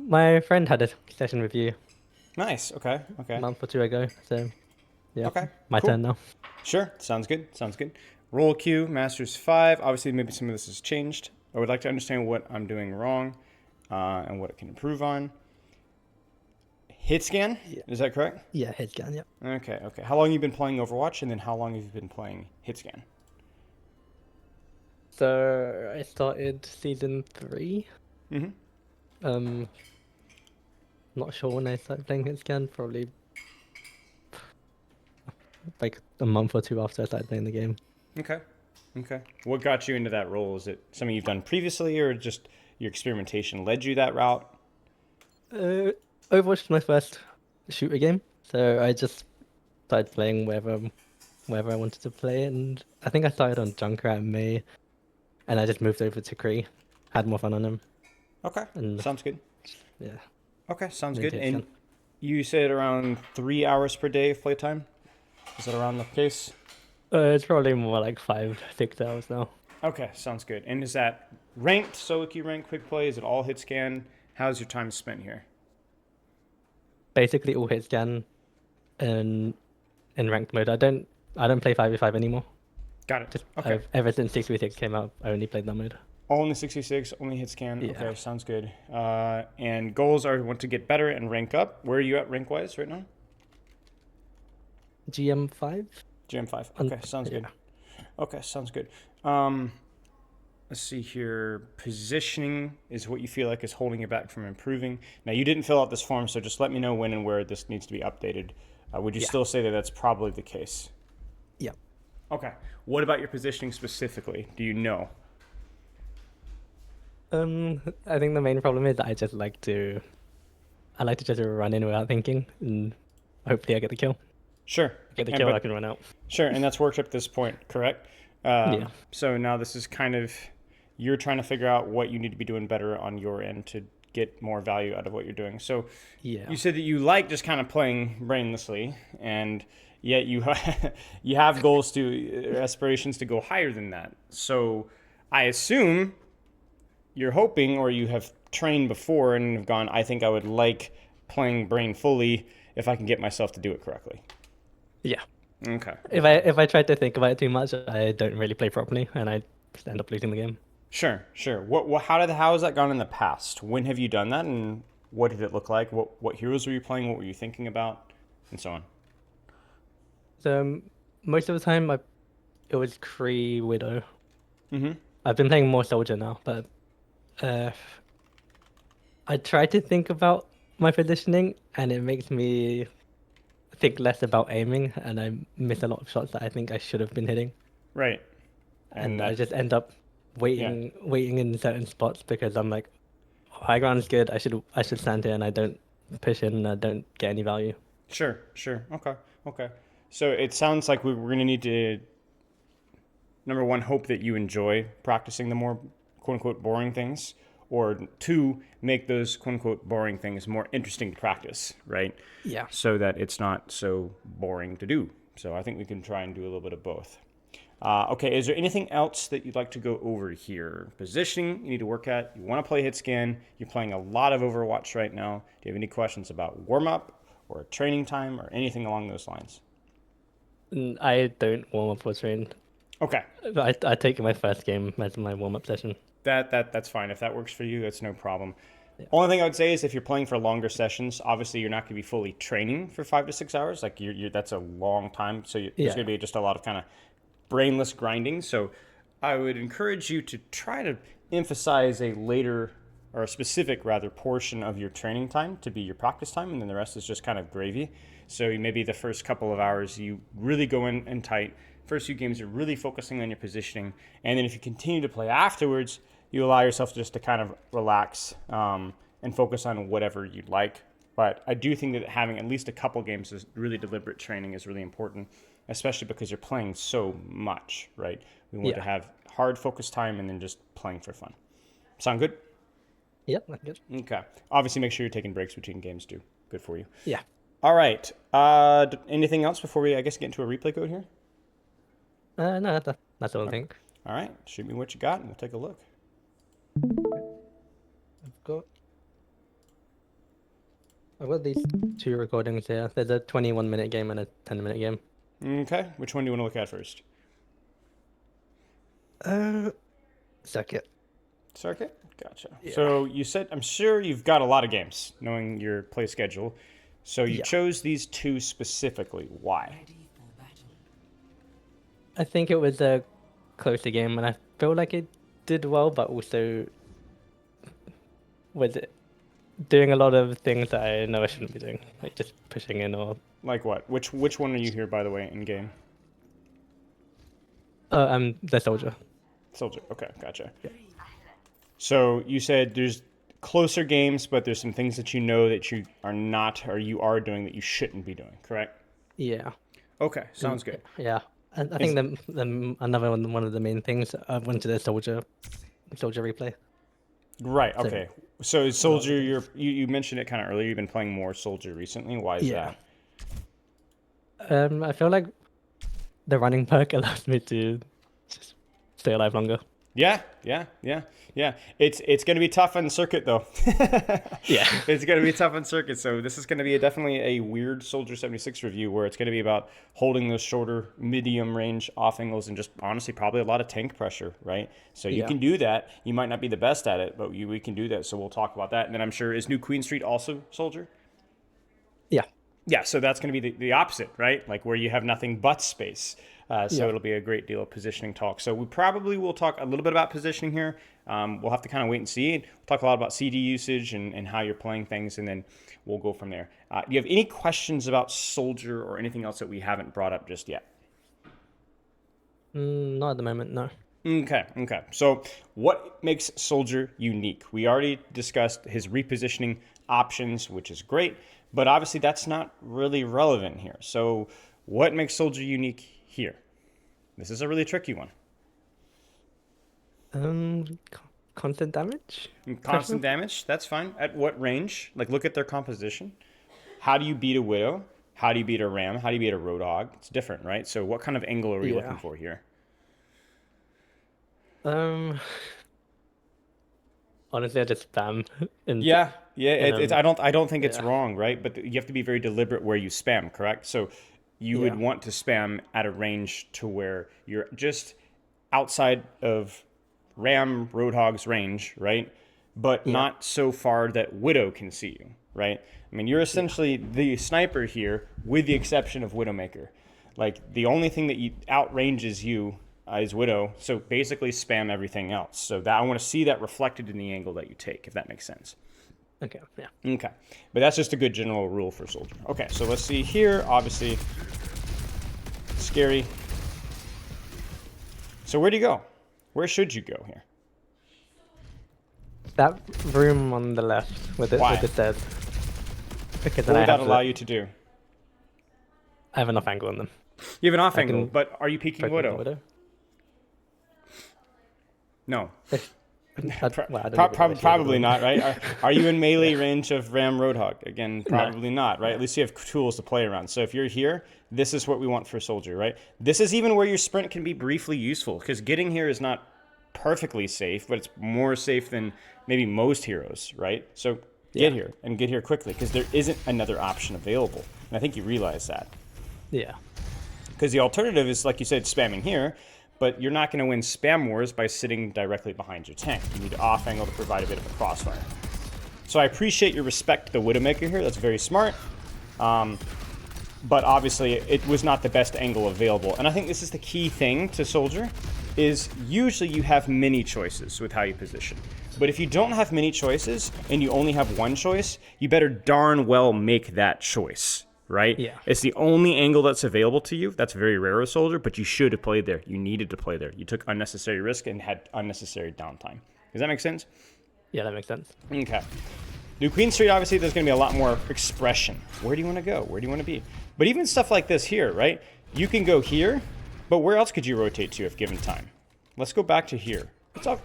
My friend had a session with you Nice. Okay. a Okay. month or two ago, so yeah, Okay. my Cool. turn now. Sure. Sounds good. Sounds good. Roll queue, Masters 5. Obviously, maybe some of this has changed. I would like to understand what I'm doing wrong and what it can improve on. Hit scan? Yeah, Is that correct? yeah, head scan. Yeah. Okay. Okay. How long have you been playing Overwatch, and then how long have you been playing hit scan? So I started season 3. Mm-hmm. Um, not sure when I started playing hit scan. Probably like a month or two after I started playing the game. Okay. Okay. What got you into that role? Is it something you've done previously, or just your experimentation led you that route? Uh, Overwatch was my first shooter game, so I just started playing wherever I wanted to play, and I think I started on Junkrat in May, and I just moved over to Kree, had more fun on him, Okay. and Sounds good. yeah, Okay. Sounds made good. hit And scan. you said around 3 hours per day of playtime? Is that around the case? It's probably more like 5, 6 hours now. Okay, sounds good. And is that ranked, solo queue rank, quick play? Is it all hit scan? How's your time spent here? Basically all hit scan in in ranked mode. I don't play 5v5 anymore. Got it. Just Okay. ever since 6v6 came out, I only played that mode. All in the 66, only hit scan. Yeah. Okay, sounds good. And goals are want to get better and rank up. Where are you at rank wise right now? GM5? GM5. And Okay, sounds good. yeah. Okay, sounds good. Um, let's see here. Positioning is what you feel like is holding you back from improving. Now, you didn't fill out this form, so just let me know when and where this needs to be updated. Would you Yeah. still say that that's probably the case? Yeah. Okay. What about your positioning specifically? Do you know? I think the main problem is that I like to just run in without thinking, and hopefully I get the kill. Sure. Get the And kill, I but can run out. sure, and that's worked up to this point, correct? Yeah. So now this is kind of you're trying to figure out what you need to be doing better on your end to get more value out of what you're doing. So you Yeah. said that you like just kind of playing brainlessly, and yet you you have goals to aspirations to go higher than that. So I assume you're hoping, or you have trained before and have gone, I think I would like playing brain fully if I can get myself to do it correctly. Yeah. Okay. If I Okay. if I try to think about it too much, I don't really play properly, and I just end up losing the game. Sure. Sure. How has that gone in the past? When have you done that, and what did it look like? What heroes were you playing? What were you thinking about, and so on. So most of the time, it was Kree Widow. Mm-hmm. I've been playing more Soldier now, but uh, I try to think about my positioning, and it makes me think less about aiming, and I miss a lot of shots that I think I should have been hitting, Right. And and I that. just end up Yeah. waiting in certain spots because I'm like, oh, high ground is good. I should stand here, and I don't push in, and I don't get any value. Sure. Sure. Okay. Okay. So it sounds like we're going to need to number one, hope that you enjoy practicing the more quote unquote boring things, or two, make those quote unquote boring things more interesting to practice, right? Yeah. So that it's not so boring to do. So I think we can try and do a little bit of both. Okay, is there anything else that you'd like to go over here? Positioning you need to work at. You want to play hit scan. You're playing a lot of Overwatch right now. Do you have any questions about warm up or training time or anything along those lines? I don't warm up or train. Okay, I take my first game as my warm up session. that's fine. If that works for you, that's no problem. Yeah. Only thing I would say is if you're playing for longer sessions, obviously you're not going to be fully training for 5 to 6 hours. Like that's a long time. So there's Yeah. going to be just a lot of kind of brainless grinding. So I would encourage you to try to emphasize a later or a specific rather portion of your training time to be your practice time, and then the rest is just kind of gravy. So maybe the first couple of hours you really go in and tight. First few games are really focusing on your positioning, and then if you continue to play afterwards, you allow yourself just to kind of relax and focus on whatever you'd like. But I do think that having at least a couple games of really deliberate training is really important, especially because you're playing so much, right? We want to Yeah. have hard focus time and then just playing for fun. Sound good? Yep. That's good. Okay. Obviously, make sure you're taking breaks between games too. Good for you. Yeah. All right. Anything else before we, I guess, get into a replay code here? No, that's all I think. All right. Shoot me what you got, and we'll take a look. I've got I've got these two recordings here. There's a 21-minute game and a 10-minute game. Okay, which one do you want to look at first? Uh, Circuit. Circuit? Gotcha. Yeah. So you said, I'm sure you've got a lot of games, knowing your play schedule. So you Yeah. chose these two specifically. Why? I think it was a closer game, and I feel like it did well, but also was it doing a lot of things that I know I shouldn't be doing, like just pushing in or. Like what? Which one are you here, by the way, in game? I'm the soldier. Soldier. Okay, gotcha. Yeah. So you said there's closer games, but there's some things that you know that you are not or you are doing that you shouldn't be doing, correct? Yeah. Okay, sounds good. Yeah. And I think another one of the main things I wanted a soldier replay. Right, So- okay. So Soldier, you mentioned it kind of earlier, you've been playing more Soldier recently. Why is Yeah. that? I feel like the running perk allows me to just stay alive longer. Yeah. It's going to be tough on circuit though. Yeah. It's going to be tough on circuit. So this is going to be definitely a weird Soldier 76 review where it's going to be about holding those shorter, medium range off angles and just honestly probably a lot of tank pressure, right? So you Yeah. can do that. You might not be the best at it, but we can do that. So we'll talk about that. And then I'm sure, is New Queen Street also Soldier? Yeah. Yeah, so that's going to be the opposite, right? Like where you have nothing but space. So Yeah. it'll be a great deal of positioning talk. So we probably will talk a little bit about positioning here. We'll have to kind of wait and see. We'll talk a lot about CD usage and how you're playing things, and then we'll go from there. Do you have any questions about Soldier or anything else that we haven't brought up just yet? Not at the moment, no. Okay. So what makes Soldier unique? We already discussed his repositioning options, which is great, but obviously that's not really relevant here. So what makes Soldier unique here? This is a really tricky one. Constant damage? Constant damage, that's fine. At what range? Like look at their composition. How do you beat a Widow? How do you beat a Ram? How do you beat a Roadhog? It's different, right? So what kind of angle are we Yeah. looking for here? Honestly, I just spam. Yeah. And, I don't think it's yeah. wrong, right? But you have to be very deliberate where you spam, correct? So you would Yeah. want to spam at a range to where you're just outside of Ram Roadhog's range, right? But not so far that Widow can see you, right? I mean, you're essentially the sniper here, with the exception of Widowmaker. Like the only thing that outranges you is Widow. So basically, spam everything else. So that I want to see that reflected in the angle that you take, if that makes sense. Okay, yeah. Okay, but that's just a good general rule for Soldier. Okay, so let's see here. Obviously, scary. So where do you go? Where should you go here? That room on the left with Why? the stairs. Because What then would that allow you to do? I have enough angle on them. You have an off I angle, can but are you peeking Focus on Widow? No. I don't know what the issue Probably is. not, right? Are you in melee range of Ram Roadhog? Again, probably not, right? At least you have tools to play around. So if you're here, this is what we want for Soldier, right? This is even where your sprint can be briefly useful, because getting here is not perfectly safe, but it's more safe than maybe most heroes, right? So get here, and get here quickly, because there isn't another option available. And I think you realize that. Yeah. Because the alternative is, like you said, spamming here, but you're not going to win spam wars by sitting directly behind your tank. You need to off angle to provide a bit of a crossfire. So I appreciate your respect to the Widowmaker here. That's very smart. But obviously, it was not the best angle available. And I think this is the key thing to Soldier, is usually you have many choices with how you position. But if you don't have many choices, and you only have one choice, you better darn well make that choice. Right? Yeah. It's the only angle that's available to you. That's very rare as Soldier, but you should have played there. You needed to play there. You took unnecessary risk and had unnecessary downtime. Does that make sense? Yeah, that makes sense. Okay. New Queen Street, obviously, there's going to be a lot more expression. Where do you want to go? Where do you want to be? But even stuff like this here, right? You can go here, but where else could you rotate to if given time? Let's go back to here. What's up?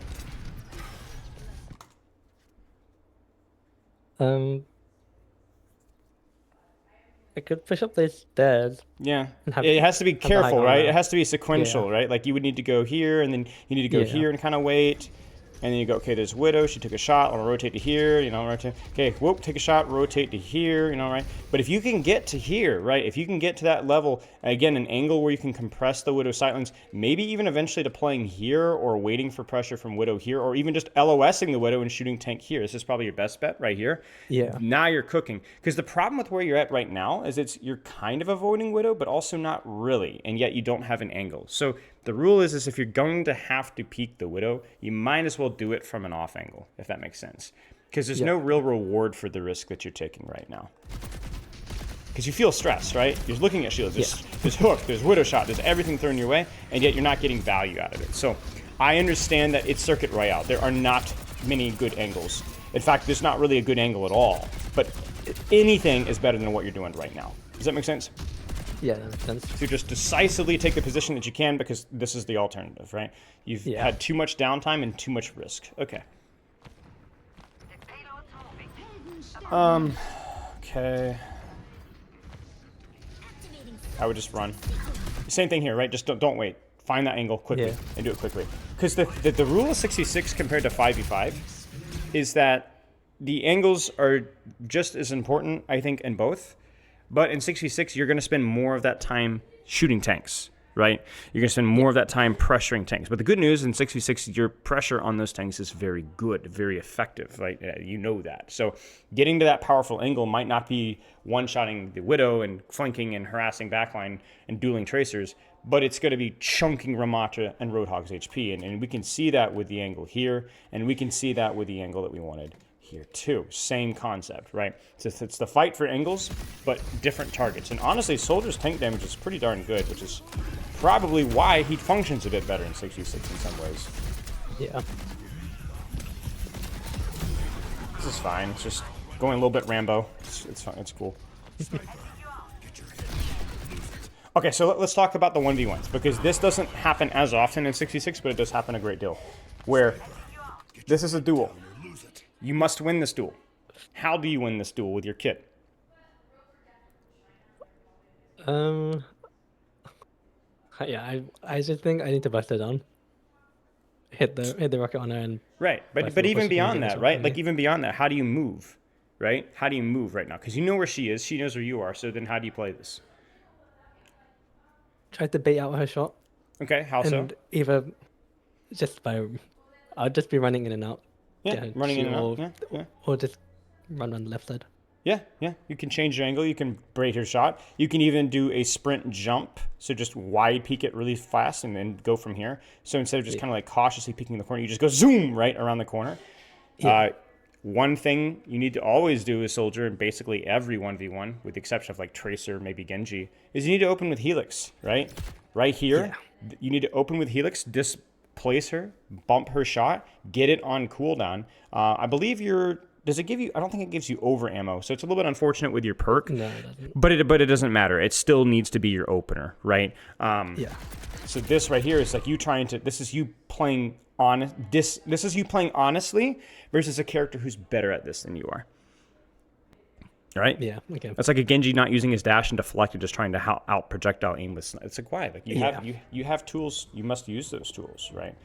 I could push up those stairs. Yeah, have- it has to be have the careful, high right? ground. It has to be sequential, Yeah. right? Like you would need to go here, and then you need to go Yeah. here and kind of wait. and then you go, okay, there's Widow, she took a shot, I'll rotate to here, you know, rotate, okay, whoop, take a shot, rotate to here, you know, right? But if you can get to here, right, if you can get to that level, again, an angle where you can compress the Widow sightlines, maybe even eventually to playing here or waiting for pressure from Widow here, or even just LOSing the Widow and shooting tank here. This is probably your best bet right here. Yeah. Now you're cooking. Because the problem with where you're at right now is you're kind of avoiding Widow, but also not really, and yet you don't have an angle. So the rule is if you're going to have to peek the Widow, you might as well do it from an off angle, if that makes sense. Because there's no real reward for the risk that you're taking right now. Because you feel stress, right? You're looking at shields. There's hook, there's Widow shot, there's everything thrown your way, and yet you're not getting value out of it. So I understand that it's Circuit Royale. There are not many good angles. In fact, there's not really a good angle at all. But anything is better than what you're doing right now. Does that make sense? Yeah, that makes sense. So just decisively take the position that you can, because this is the alternative, right? You've had too much downtime and too much risk. Okay. Okay. I would just run. Same thing here, right? Just don't wait. Find that angle quickly and do it quickly. Because the rule of 66 compared to 5v5 is that the angles are just as important, I think, in both. But in 66, you're going to spend more of that time shooting tanks, right? You're going to spend more of that time pressuring tanks. But the good news in 66, your pressure on those tanks is very good, very effective, right? You know that. So getting to that powerful angle might not be one-shotting the Widow and flanking and harassing backline and dueling tracers, but it's going to be chunking Ramatra and Roadhog's HP. And we can see that with the angle here, and we can see that with the angle that we wanted here too. Same concept, right? So it's the fight for angles, but different targets. And honestly, Soldier's tank damage is pretty darn good, which is probably why he functions a bit better in 66 in some ways. Yeah. This is fine. It's just going a little bit Rambo. It's fine. It's cool. Okay, so let's talk about the 1v1s, because this doesn't happen as often in 66, but it does happen a great deal. Where this is a duel. You must win this duel. How do you win this duel with your kit? Yeah, I just think I need to bust it on. Hit the rocket on her and right, but even beyond that, right? Like even beyond that, how do you move, right? How do you move right now? Because you know where she is, she knows where you are. So then, how do you play this? Try to bait out her shot. Okay, how so? And either just by, I'll just be running in and out. Yeah, running in and out. Or just run on the left side. Yeah. You can change your angle. You can braid your shot. You can even do a sprint jump. So just wide peek it really fast and then go from here. So instead of just kind of like cautiously peeking the corner, you just go zoom right around the corner. Yeah. One thing you need to always do as Soldier, and basically every 1v1, with the exception of like Tracer, maybe Genji, is you need to open with Helix, right? Right here, you need to open with Helix, displace her, bump her shot, get it on cooldown. I believe does it give you, I don't think it gives you over ammo, so it's a little bit unfortunate with your perk. No, it doesn't. But it doesn't matter. It still needs to be your opener, right? So this right here is like you trying to, this is you playing honest, this is you playing honestly versus a character who's better at this than you are. Right? Yeah, okay. That's like a Genji not using his dash and deflect and just trying to out projectile aimless. It's like, why? Like you have tools, you must use those tools, right?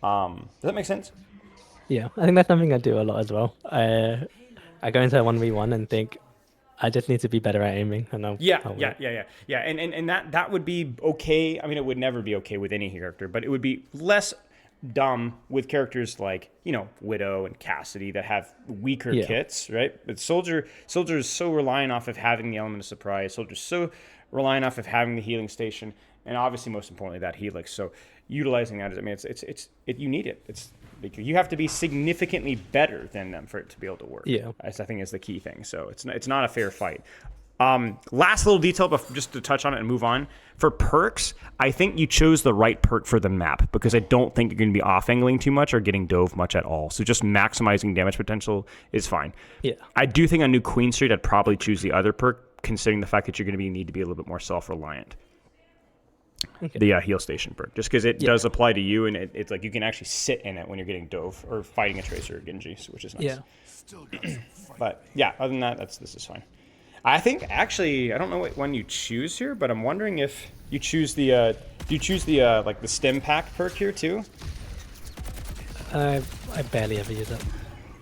Does that make sense? Yeah, I think that's something I do a lot as well. I go into a 1v1 and think I just need to be better at aiming, and I'll and that would be okay. I mean, it would never be okay with any character, but it would be less dumb with characters like, you know, Widow and Cassidy that have weaker kits, right? But Soldier is so relying off of having the element of surprise. Soldier's so relying off of having the healing station, and obviously most importantly that Helix. So utilizing that, I mean, you need it. It's because you have to be significantly better than them for it to be able to work. Yeah, I think is the key thing. So it's not a fair fight. Last little detail, but just to touch on it and move on. For perks, I think you chose the right perk for the map, because I don't think you're going to be off-angling too much or getting dove much at all. So just maximizing damage potential is fine. Yeah, I do think on New Queen Street, I'd probably choose the other perk, considering the fact that you're going to need to be a little bit more self-reliant. Okay. The heal station perk, just because it does apply to you, and it's like you can actually sit in it when you're getting dove or fighting a Tracer or Genji, which is nice. Yeah. But yeah, other than that, this is fine. I think actually, I don't know what one you choose here, but I'm wondering if you choose the like the stem pack perk here too. I barely ever use it.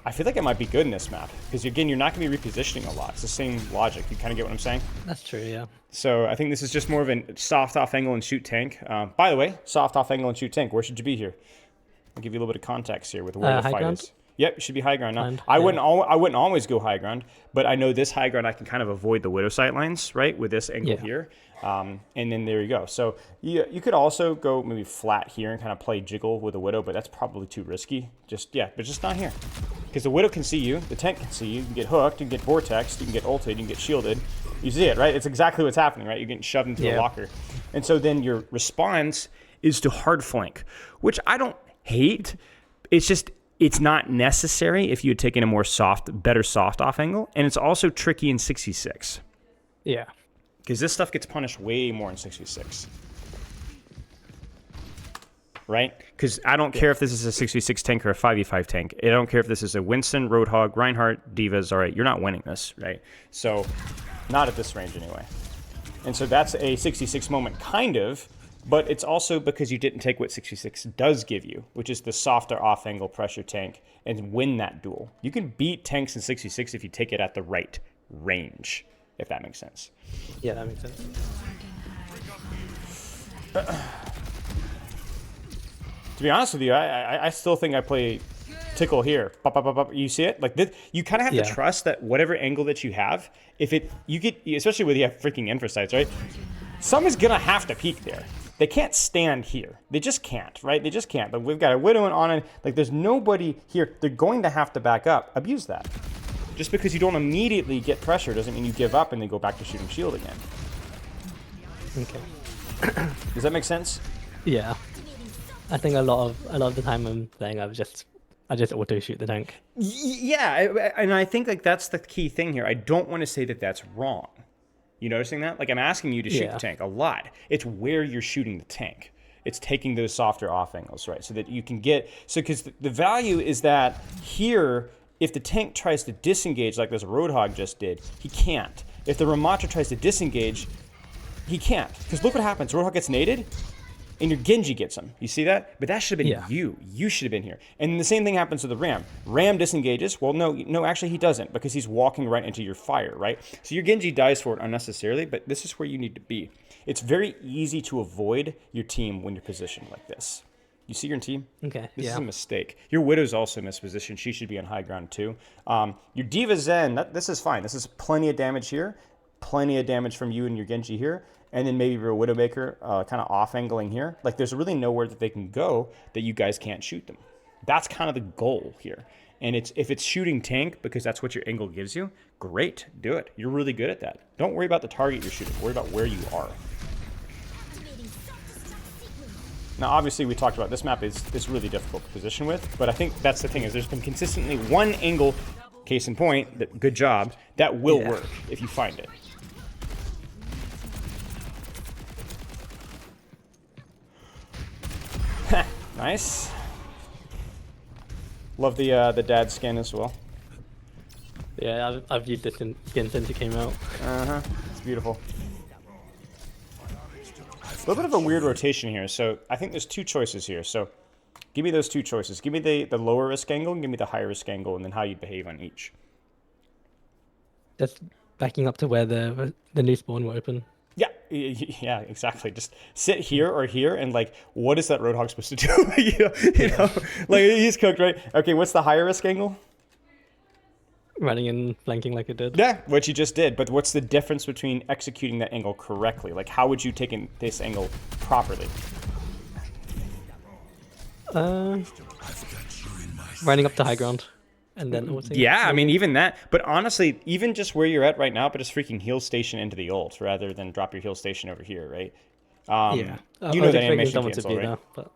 I feel like it might be good in this map because again, you're not going to be repositioning a lot. It's the same logic. You kind of get what I'm saying? That's true, yeah. So I think this is just more of a soft off angle and shoot tank. By the way, soft off angle and shoot tank. Where should you be here? I'll give you a little bit of context here with where the high fight ground? is. Yep, you should be high ground now. And, I yeah. wouldn't always go high ground, but I know this high ground I can kind of avoid the widow sight lines, right, with this angle Yeah. here. And then there you go. So you could also go maybe flat here and kind of play jiggle with a widow, but that's probably too risky. But just not here. Because the widow can see you, the tank can see you, you can get hooked, you can get vortexed, you can get ulted, you can get shielded. You see it, right? It's exactly what's happening, right? You're getting shoved into the locker. And so then your response is to hard flank, which I don't hate. It's just, it's not necessary if you had taken a more better soft off angle. And it's also tricky in 66. Yeah. Because this stuff gets punished way more in 66. Right? Because I don't care if this is a 6v6 tank or a 5v5 tank. I don't care if this is a Winston, Roadhog, Reinhardt, Divas. All right, you're not winning this, right? So, not at this range anyway. And so that's a 66 moment, kind of, but it's also because you didn't take what 66 does give you, which is the softer off-angle pressure tank, and win that duel. You can beat tanks in 66 if you take it at the right range, if that makes sense. Yeah, that makes sense. To be honest with you, I still think I play tickle here. Bop, bop, bop, bop. You see it? Like this, you kind of have to trust that whatever angle that you have, you get, especially with you have freaking infrasights, right? Someone's gonna have to peek there. They can't stand here. They just can't, right? They just can't. But we've got a widow and on it. Like there's nobody here. They're going to have to back up. Abuse that. Just because you don't immediately get pressure doesn't mean you give up and then go back to shooting shield again. Okay. Does that make sense? Yeah. I think a lot of the time I'm playing, I just auto shoot the tank. Yeah, and I think like that's the key thing here. I don't want to say that that's wrong. You noticing that? Like I'm asking you to shoot the tank a lot. It's where you're shooting the tank. It's taking those softer off angles, right? So that you can get because the value is that here, if the tank tries to disengage like this Roadhog just did, he can't. If the Ramatra tries to disengage, he can't. Because look what happens. Roadhog gets naded. And your Genji gets him. You see that? But that should have been you. You should have been here. And the same thing happens to the Ram. Ram disengages. Well, no, actually he doesn't because he's walking right into your fire, right? So your Genji dies for it unnecessarily, but this is where you need to be. It's very easy to avoid your team when you're positioned like this. You see your team? Okay, This is a mistake. Your Widow's also mispositioned. She should be on high ground too. Your Diva Zen, this is fine. This is plenty of damage here. Plenty of damage from you and your Genji here. And then maybe your Widowmaker kind of off-angling here. Like, there's really nowhere that they can go that you guys can't shoot them. That's kind of the goal here. And if it's shooting tank, because that's what your angle gives you, great, do it. You're really good at that. Don't worry about the target you're shooting. Worry about where you are. Now, obviously, we talked about this map is really difficult to position with. But I think that's the thing, is there's been consistently one angle, case in point, good job, that will work if you find it. Nice. Love the dad skin as well. Yeah, I've used this skin since it came out. It's beautiful. A little bit of a weird rotation here. So I think there's two choices here. So give me those two choices. Give me the lower risk angle and give me the higher risk angle, and then how you behave on each. Just backing up to where the new spawn will open. Yeah, exactly. Just sit here or here, and like, what is that Roadhog supposed to do? you know, like he's cooked, right? Okay, what's the higher risk angle? Running and flanking like it did. Yeah, what you just did. But what's the difference between executing that angle correctly? Like, how would you take this angle properly? Running up to high ground. And then I mean, even that. But honestly, even just where you're at right now, but just freaking heal station into the ult rather than drop your heal station over here, right? You know that animation cancel, right? There, but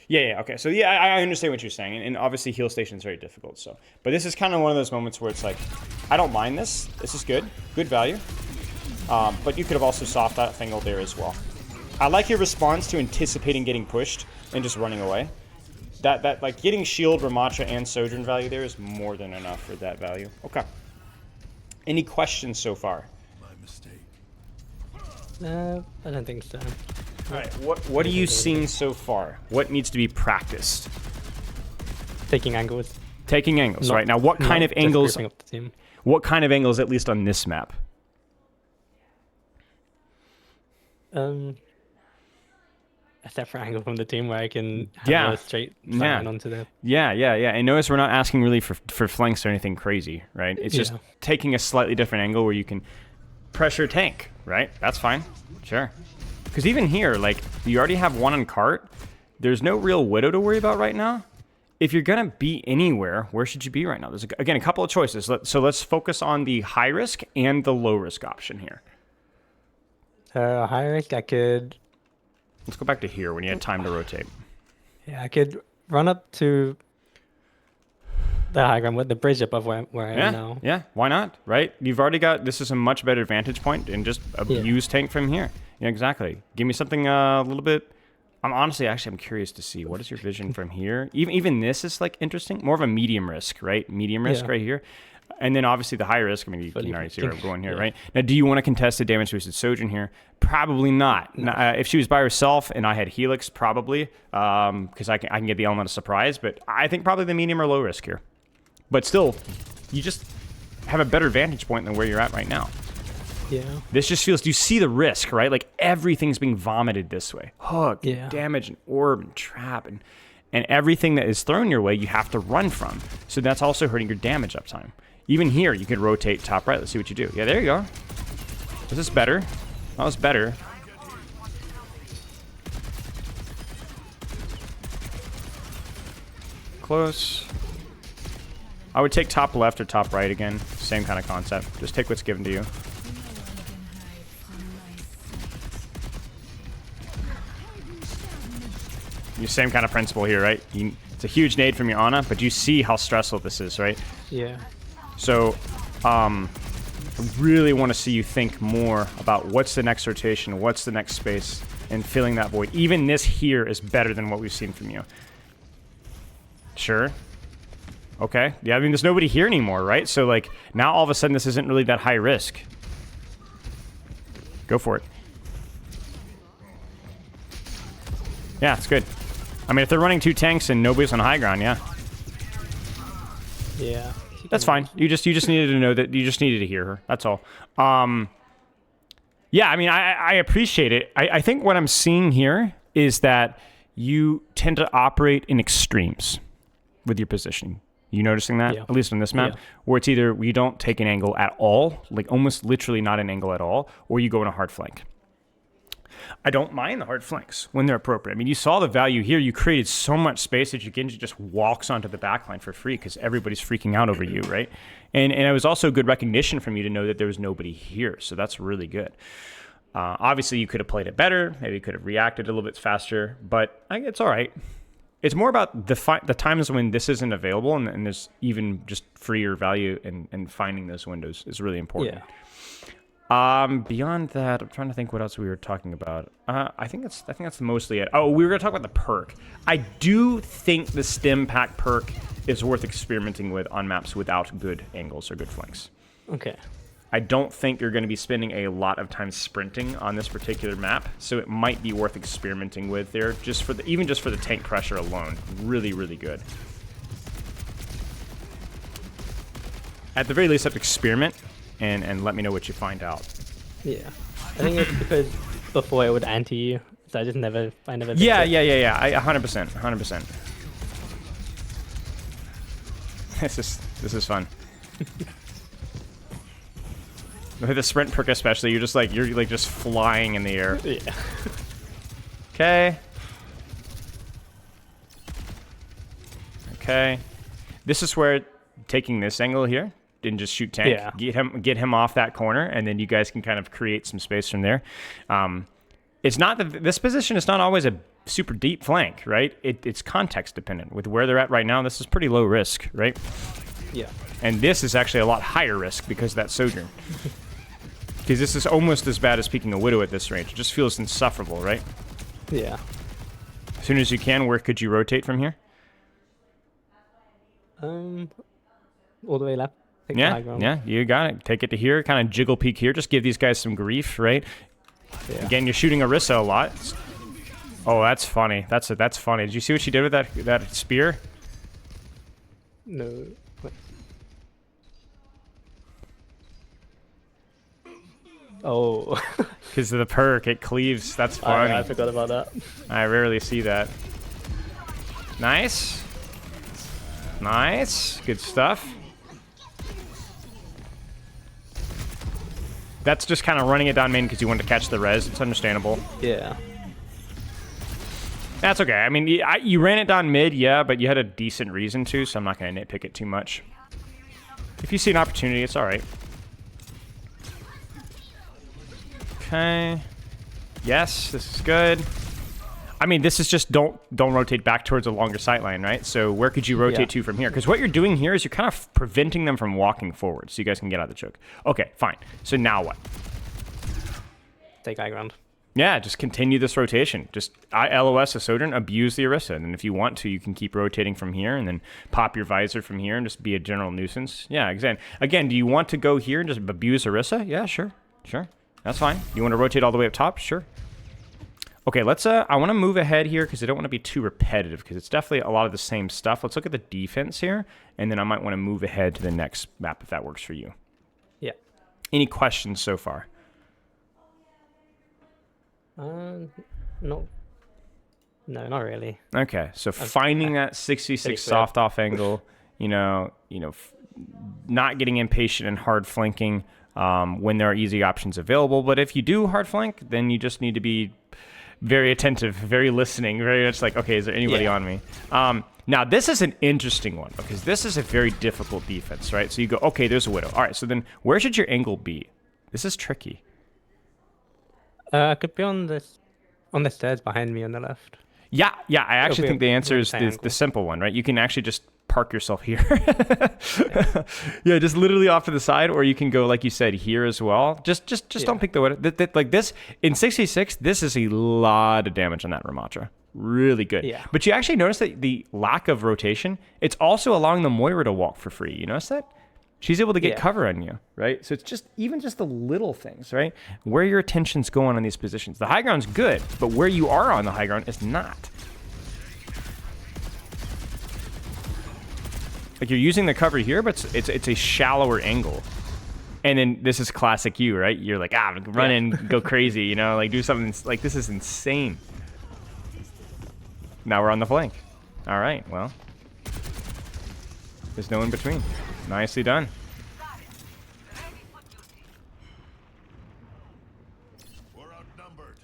Yeah, okay. So yeah, I understand what you're saying, and obviously heal station is very difficult. So, but this is kind of one of those moments where it's like, I don't mind this. This is good value. But you could have also soft that angle there as well. I like your response to anticipating getting pushed and just running away. That like getting shield, Ramatra, and Sojourn value there is more than enough for that value. Okay. Any questions so far? I don't think so. All right. What are you seeing so far? What needs to be practiced? taking angles. Taking angles, Not- right? Now, what kind not of just angles? grouping up the team. What kind of angles, at least on this map? A separate angle from the team where I can have Yeah. a straight Yeah. line onto the. Yeah. And notice we're not asking really for flanks or anything crazy, right? It's just Yeah. taking a slightly different angle where you can pressure tank, right? That's fine. Sure. Because even here, like, you already have one on cart. There's no real Widow to worry about right now. If you're going to be anywhere, where should you be right now? There's, again, a couple of choices. So let's focus on the high risk and the low risk option here. High risk, I could. Let's go back to here when you had time to rotate. Yeah, I could run up to the high ground with the bridge above where I am now. Yeah, why not, right? You've already got, this is a much better vantage point, and just abuse tank from here. Yeah, exactly. Give me something a little bit, I'm curious to see, what is your vision from here? Even this is like interesting, more of a medium risk, right? Medium risk right here. And then obviously the high risk, I mean, you can already see where I'm going here, right? Now, do you want to contest the damage boosted Sojourn here? Probably not. No. If she was by herself and I had Helix, probably, because I can get the element of surprise, but I think probably the medium or low risk here. But still, you just have a better vantage point than where you're at right now. Yeah. This just feels, do you see the risk, right? Like everything's being vomited this way. Hook, damage, and orb, and trap, and everything that is thrown your way, you have to run from. So that's also hurting your damage uptime. Even here, you could rotate top right. Let's see what you do. Yeah, there you go. This is better. That was better. Close. I would take top left or top right again. Same kind of concept. Just take what's given to you. Same kind of principle here, right? It's a huge nade from your Ana, but you see how stressful this is, right? Yeah. So, I really want to see you think more about what's the next rotation, what's the next space, and filling that void. Even this here is better than what we've seen from you. Sure. Okay. Yeah, I mean, there's nobody here anymore, right? So, like, now all of a sudden this isn't really that high risk. Go for it. Yeah, it's good. I mean, if they're running 2 tanks and nobody's on high ground, yeah. Yeah. That's fine. You just needed to know that, you just needed to hear her. That's all. Yeah, I mean, I appreciate it. I think what I'm seeing here is that you tend to operate in extremes with your positioning. You noticing that? Yeah. At least on this map, where it's either you don't take an angle at all, like almost literally not an angle at all, or you go in a hard flank. I don't mind the hard flanks when they're appropriate. I mean, you saw the value here. You created so much space that Genji just walks onto the backline for free because everybody's freaking out over you, right? And it was also good recognition from you to know that there was nobody here, so that's really good. Obviously, you could have played it better. Maybe you could have reacted a little bit faster, but it's all right. It's more about the times when this isn't available and there's even just freer value and finding those windows is really important. Yeah. Beyond that, I'm trying to think what else we were talking about. I think that's mostly it. Oh, we were gonna talk about the perk. I do think the stim pack perk is worth experimenting with on maps without good angles or good flanks. Okay. I don't think you're going to be spending a lot of time sprinting on this particular map, so it might be worth experimenting with there, even just for the tank pressure alone. Really, really good. At the very least, have to experiment and let me know what you find out. Yeah. I think it's because before it would anti you, so I never. Yeah. I 100%. This is fun. With the sprint perk especially, you're just flying in the air. Yeah. Okay. Okay. This is where taking this angle here and just shoot tank. Yeah. Get him off that corner, and then you guys can kind of create some space from there. It's not that this position is not always a super deep flank, right? It's context dependent. With where they're at right now, this is pretty low risk, right? Yeah. And this is actually a lot higher risk because of that Sojourn. Because this is almost as bad as peeking a Widow at this range. It just feels insufferable, right? Yeah. As soon as you can, where could you rotate from here? All the way left. Yeah, you got it. Take it to here, kind of jiggle peek here. Just give these guys some grief, right? Yeah. Again, you're shooting Orisa a lot. Oh, that's funny. That's funny. Did you see what she did with that spear? No. Wait. Oh. Because of the perk, it cleaves. That's funny. I forgot about that. I rarely see that. Nice. Nice. Good stuff. That's just kind of running it down main because you want to catch the res. It's understandable. Yeah. That's okay. I mean, you ran it down mid, yeah, but you had a decent reason to, so I'm not going to nitpick it too much. If you see an opportunity, it's all right. Okay. Yes, this is good. I mean, this is just don't rotate back towards a longer sight line, right? So where could you rotate to from here? Because what you're doing here is you're kind of preventing them from walking forward, so you guys can get out of the choke. Okay, fine. So now what? Take high ground. Yeah, just continue this rotation. Just LOS a Sojourn, abuse the Orisa. And if you want to, you can keep rotating from here and then pop your visor from here and just be a general nuisance. Yeah, exactly. Again, do you want to go here and just abuse Orisa? Yeah, sure. Sure. That's fine. You want to rotate all the way up top? Sure. Okay, let's, I want to move ahead here because I don't want to be too repetitive because it's definitely a lot of the same stuff. Let's look at the defense here, and then I might want to move ahead to the next map if that works for you. Yeah. Any questions so far? No. No, not really. Okay, so finding that 66 soft off angle, not getting impatient and hard flanking when there are easy options available. But if you do hard flank, then you just need to be very attentive, very listening, very much like, okay, is there anybody on me? Now, this is an interesting one because this is a very difficult defense, right? So you go, okay, there's a Widow. All right, so then where should your angle be? This is tricky. I could be on the stairs behind me on the left. Yeah, I actually think the answer is the simple one, right? You can actually just park yourself here. Yeah, just literally off to the side, or you can go, like you said, here as well. Just don't pick the Widow. Like this, in 66, this is a lot of damage on that Ramatra. Really good. Yeah. But you actually notice that the lack of rotation, it's also allowing the Moira to walk for free. You notice that? She's able to get cover on you, right? So it's just even just the little things, right? Where your attention's going on these positions. The high ground's good, but where you are on the high ground is not. Like you're using the cover here, but it's a shallower angle. And then this is classic you, right? You're like, run in, go crazy, like do something like this is insane. Now we're on the flank. All right, well, there's no in between. Nicely done.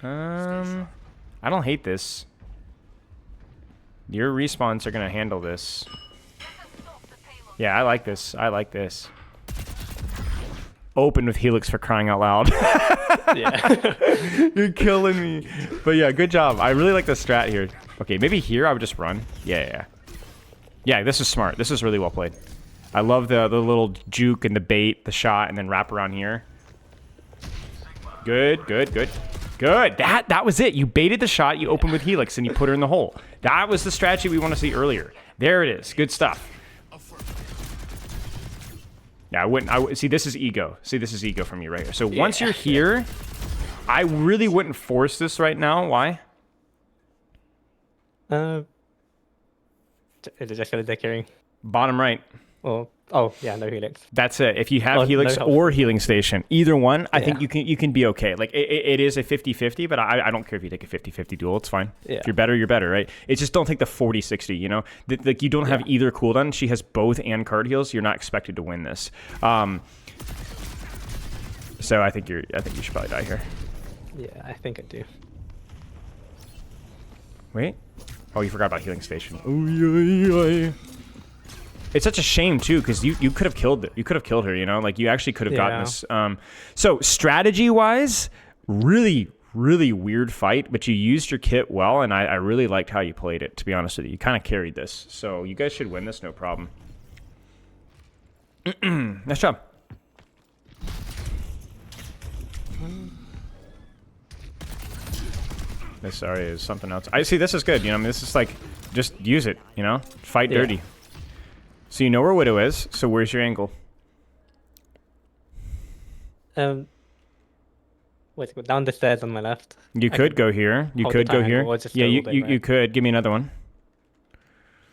I don't hate this. Your respawns are gonna handle this. Yeah, I like this. I like this. Open with Helix for crying out loud. Yeah. You're killing me. But yeah, good job. I really like the strat here. Okay, maybe here I would just run. Yeah. Yeah, this is smart. This is really well played. I love the little juke and the bait, the shot, and then wrap around here. Good. That was it. You baited the shot, you opened with Helix, and you put her in the hole. That was the strategy we want to see earlier. There it is. Good stuff. Yeah, see, this is ego. See, this is ego from you right here. So once you're here, I really wouldn't force this right now. Why? Is it just gonna deck hearing? Bottom right. Oh yeah, no Helix. That's it. If you have Helix or Healing Station, either one, I think you can be okay. Like it is a 50-50, but I don't care if you take a 50-50 duel. It's fine. Yeah. If you're better, right? It's just don't take the 40-60. Like you don't have either cooldown. She has both and card heals. You're not expected to win this. So I think you should probably die here. Yeah, I think I do. Wait. Oh, you forgot about Healing Station. Oh yeah. It's such a shame too, because you could have killed it. You could have killed her. Like you actually could have gotten this. So strategy wise, really weird fight, but you used your kit well, and I really liked how you played it. To be honest with you, you kind of carried this. So you guys should win this, no problem. Nice job. This area is something else. I see. This is good. This is like just use it. Fight dirty. So you know where Widow is, so where's your angle? Wait, go down the stairs on my left. You could go here. You could go here. Yeah, you could. Give me another one.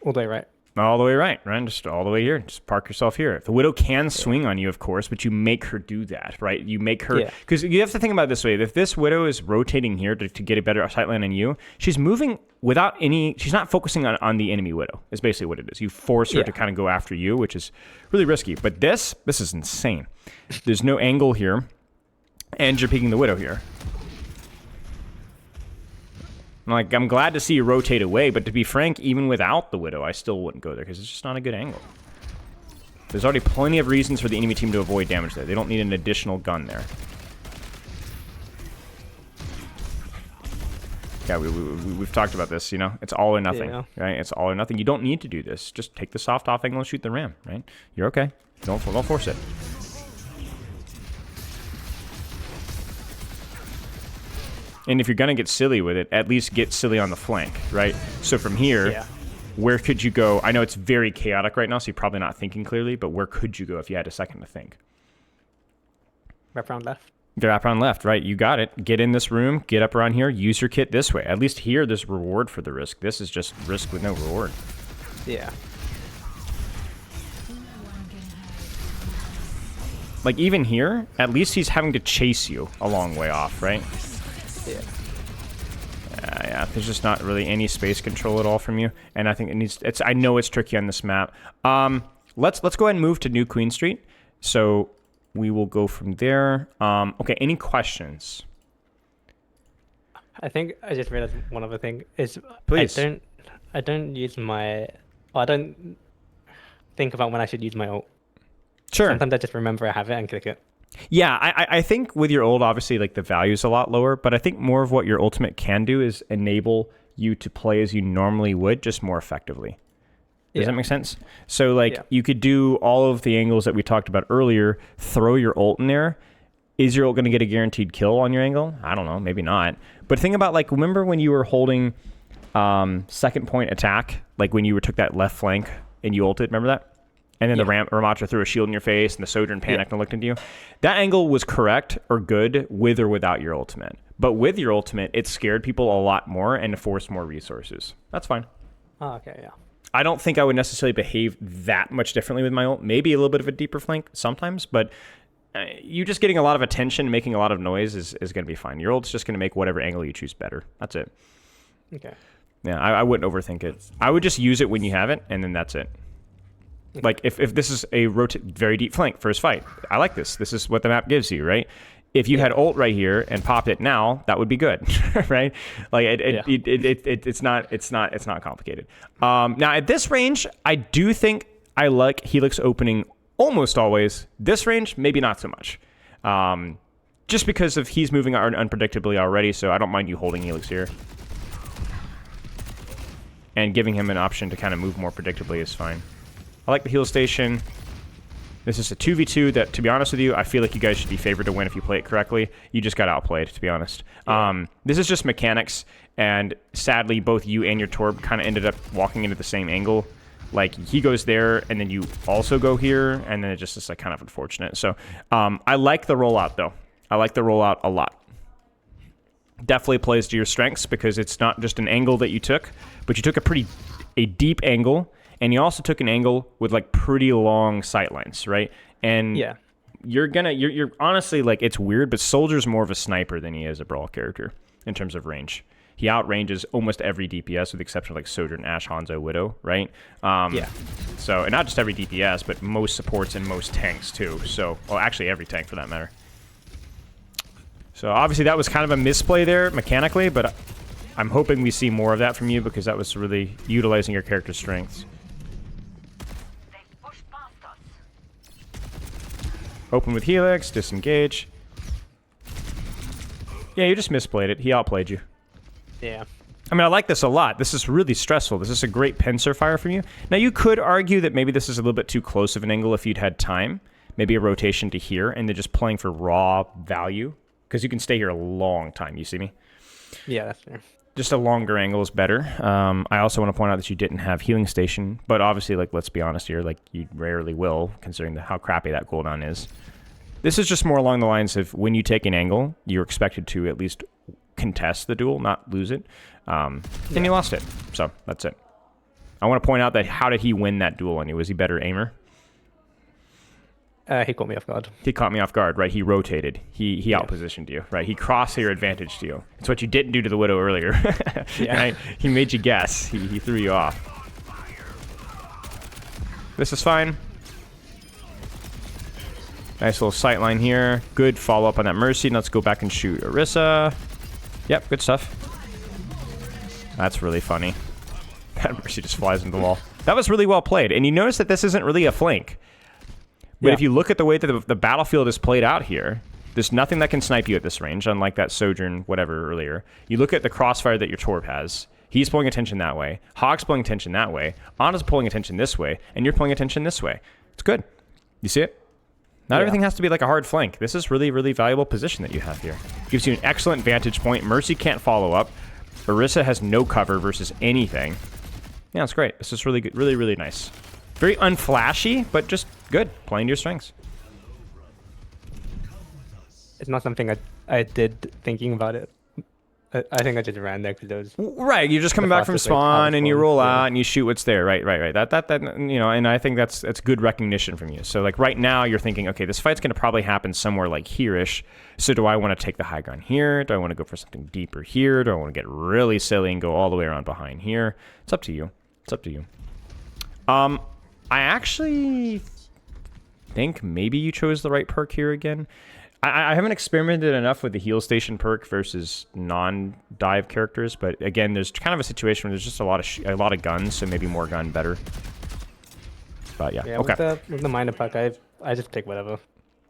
All the way right. All the way right? Just all the way here. Just park yourself here. The Widow can swing on you, of course, but you make her do that, right? You make her... Because you have to think about it this way. If this Widow is rotating here to get a better sightline on you, she's moving without any... She's not focusing on the enemy Widow, is basically what it is. You force her to kind of go after you, which is really risky. But this is insane. There's no angle here, and you're peeking the Widow here. I'm glad to see you rotate away, but to be frank, even without the Widow, I still wouldn't go there because it's just not a good angle. There's already plenty of reasons for the enemy team to avoid damage there. They don't need an additional gun there. Yeah, we've talked about this, you know? It's all or nothing, right? It's all or nothing. You don't need to do this. Just take the soft off angle and shoot the ram, right? You're okay. Don't force it. And if you're going to get silly with it, at least get silly on the flank, right? So from here, where could you go? I know it's very chaotic right now, so you're probably not thinking clearly, but where could you go if you had a second to think? Wrap around left. Wrap around left, right? You got it. Get in this room, get up around here, use your kit this way. At least here, there's reward for the risk. This is just risk with no reward. Yeah. Like, even here, at least he's having to chase you a long way off, right? Yeah. Yeah, there's just not really any space control at all from you, and I think it needs. I know it's tricky on this map. Let's go ahead and move to New Queen Street. So we will go from there. Okay, any questions? I think I just realized one other thing is Please. I don't use my. I don't think about when I should use my ult. Sure. Sometimes I just remember I have it and click it. Yeah, I think with your ult, obviously, like the value is a lot lower, but I think more of what your ultimate can do is enable you to play as you normally would, just more effectively. Does that make sense? So, like, you could do all of the angles that we talked about earlier, throw your ult in there. Is your ult going to get a guaranteed kill on your angle? I don't know, maybe not. But think about, like, remember when you were holding second point attack, like when you took that left flank and you ulted, remember that? And then the Ramatra threw a shield in your face, and the Sojourn panicked and looked into you. That angle was correct or good with or without your ultimate. But with your ultimate, it scared people a lot more and forced more resources. That's fine. Oh, okay, yeah. I don't think I would necessarily behave that much differently with my ult. Maybe a little bit of a deeper flank sometimes, but you just getting a lot of attention, making a lot of noise is going to be fine. Your ult's just going to make whatever angle you choose better. That's it. Okay. Yeah, I wouldn't overthink it. I would just use it when you have it, and then that's it. Like, if this is a very deep flank first fight, I like this. This is what the map gives you, right? If you had ult right here and popped it now, that would be good, right? Like, it's not complicated. Now, at this range, I do think I like Helix opening almost always. This range, maybe not so much. Just because of he's moving unpredictably already, so I don't mind you holding Helix here. And giving him an option to kind of move more predictably is fine. I like the heal station. This is a 2v2 that, to be honest with you, I feel like you guys should be favored to win if you play it correctly. You just got outplayed, to be honest. Yeah. This is just mechanics, and sadly, both you and your Torb kind of ended up walking into the same angle. Like, he goes there, and then you also go here, and then it just is like kind of unfortunate. So, I like the rollout, though. I like the rollout a lot. Definitely plays to your strengths, because it's not just an angle that you took, but you took a deep angle. And you also took an angle with, like, pretty long sightlines, right? And you're honestly, like, it's weird, but Soldier's more of a sniper than he is a Brawl character in terms of range. He outranges almost every DPS with the exception of, like, Sojourn, Ashe, Hanzo, Widow, right? So, and not just every DPS, but most supports and most tanks, too. So, well, actually every tank for that matter. So, obviously, that was kind of a misplay there mechanically, but I'm hoping we see more of that from you because that was really utilizing your character's strengths. Open with Helix, disengage. Yeah, you just misplayed it. He outplayed you. Yeah. I mean, I like this a lot. This is really stressful. This is a great pincer fire from you. Now, you could argue that maybe this is a little bit too close of an angle if you'd had time. Maybe a rotation to here, and then just playing for raw value. Because you can stay here a long time. You see me? Yeah, that's fair. Just a longer angle is better. I also want to point out that you didn't have healing station, but obviously, like, let's be honest here, like, you rarely will, considering how crappy that cooldown is. This is just more along the lines of when you take an angle, you're expected to at least contest the duel, not lose it. And you lost it. So, that's it. I want to point out that how did he win that duel on you? Was he better aimer? He caught me off guard. He caught me off guard, right? He rotated. He outpositioned you, right? He crosshair advantage to you. It's what you didn't do to the Widow earlier. Yeah. Right? He made you guess. He threw you off. This is fine. Nice little sight line here. Good follow-up on that Mercy. Let's go back and shoot Orisa. Yep, good stuff. That's really funny. That Mercy just flies into the wall. That was really well played. And you notice that this isn't really a flank. But if you look at the way that the battlefield is played out here, there's nothing that can snipe you at this range, unlike that Sojourn whatever earlier. You look at the crossfire that your Torb has. He's pulling attention that way. Hog's pulling attention that way. Ana's pulling attention this way. And you're pulling attention this way. It's good. You see it? Not everything has to be like a hard flank. This is really, really valuable position that you have here. Gives you an excellent vantage point. Mercy can't follow up. Orisa has no cover versus anything. Yeah, it's great. This is really good. Really, really nice. Very unflashy, but just good. Playing to your strengths. It's not something I did thinking about it. I think I just ran there because it was right. You're just coming back from spawn and you roll out and you shoot what's there. Right. That you know, and I think that's good recognition from you. So like right now you're thinking, okay, this fight's gonna probably happen somewhere like here-ish. So do I want to take the high ground here? Do I want to go for something deeper here? Do I want to get really silly and go all the way around behind here? It's up to you. It's up to you. I actually think maybe you chose the right perk here again. I haven't experimented enough with the heal station perk versus non-dive characters, but again, there's kind of a situation where there's just a lot of guns, so maybe more gun better. But yeah, okay. With the minor perk, I just pick whatever.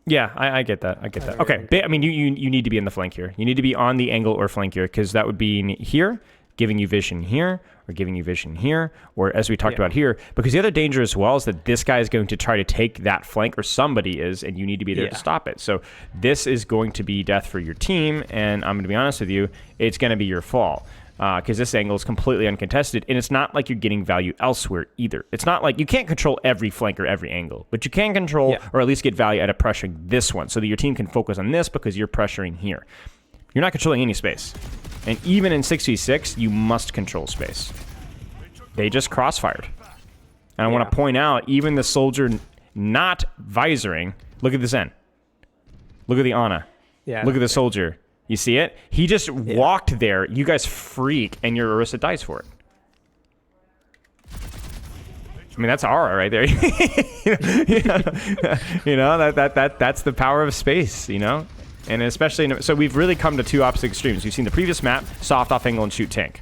Yeah, I get that. I get that. Okay, I mean, you need to be in the flank here. You need to be on the angle or flank here, because that would be here, giving you vision here, or giving you vision here, or as we talked about here, because the other danger as well is that this guy is going to try to take that flank, or somebody is, and you need to be there to stop it. So this is going to be death for your team, and I'm going to be honest with you, it's going to be your fault. Because this angle is completely uncontested, and it's not like you're getting value elsewhere either. It's not like you can't control every flank or every angle, but you can control or at least get value out of pressuring this one so that your team can focus on this because you're pressuring here. You're not controlling any space. And even in 6v6, you must control space. They just crossfired. And I want to point out, even the soldier not visoring, look at this end. Look at the Ana. Look at the soldier. You see it? He just walked there. You guys freak, and your Orisa dies for it. I mean, that's aura right there. You know, that's the power of space, you know? And especially, so we've really come to two opposite extremes. We've seen the previous map, soft off angle and shoot tank.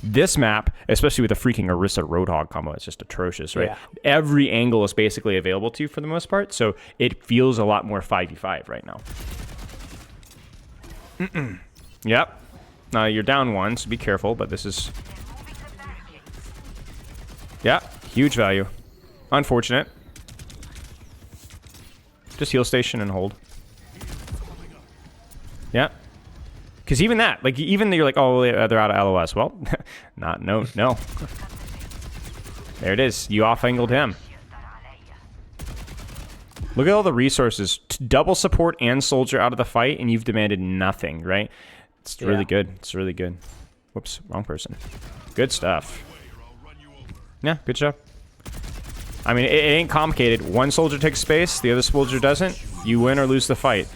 This map, especially with the freaking Orisa Roadhog combo, it's just atrocious, right? Yeah. Every angle is basically available to you for the most part, so it feels a lot more 5v5 right now. Yep. Now you're down one, so be careful, but this is... Yeah, huge value. Unfortunate. Just heal station and hold. Yeah. Because even that, like, even you're like, oh, they're out of LOS. Well, no. There it is. You off-angled him. Look at all the resources. Double support and soldier out of the fight, and you've demanded nothing, right? It's really good. It's really good. Whoops, wrong person. Good stuff. Yeah, good job. I mean, it ain't complicated. One soldier takes space, the other soldier doesn't. You win or lose the fight.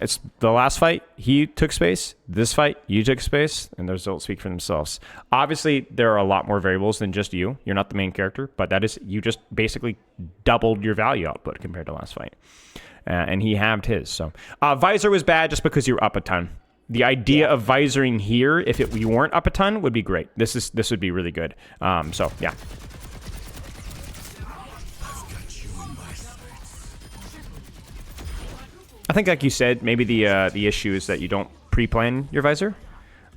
It's the last fight, he took space. This fight, you took space, and the results speak for themselves. Obviously, there are a lot more variables than just you. You're not the main character, but that is, you just basically doubled your value output compared to last fight. And he halved his. So Visor was bad just because you were up a ton. The idea of visoring here, if you weren't up a ton, would be great. This would be really good. So yeah. I think, like you said, maybe the issue is that you don't pre-plan your visor.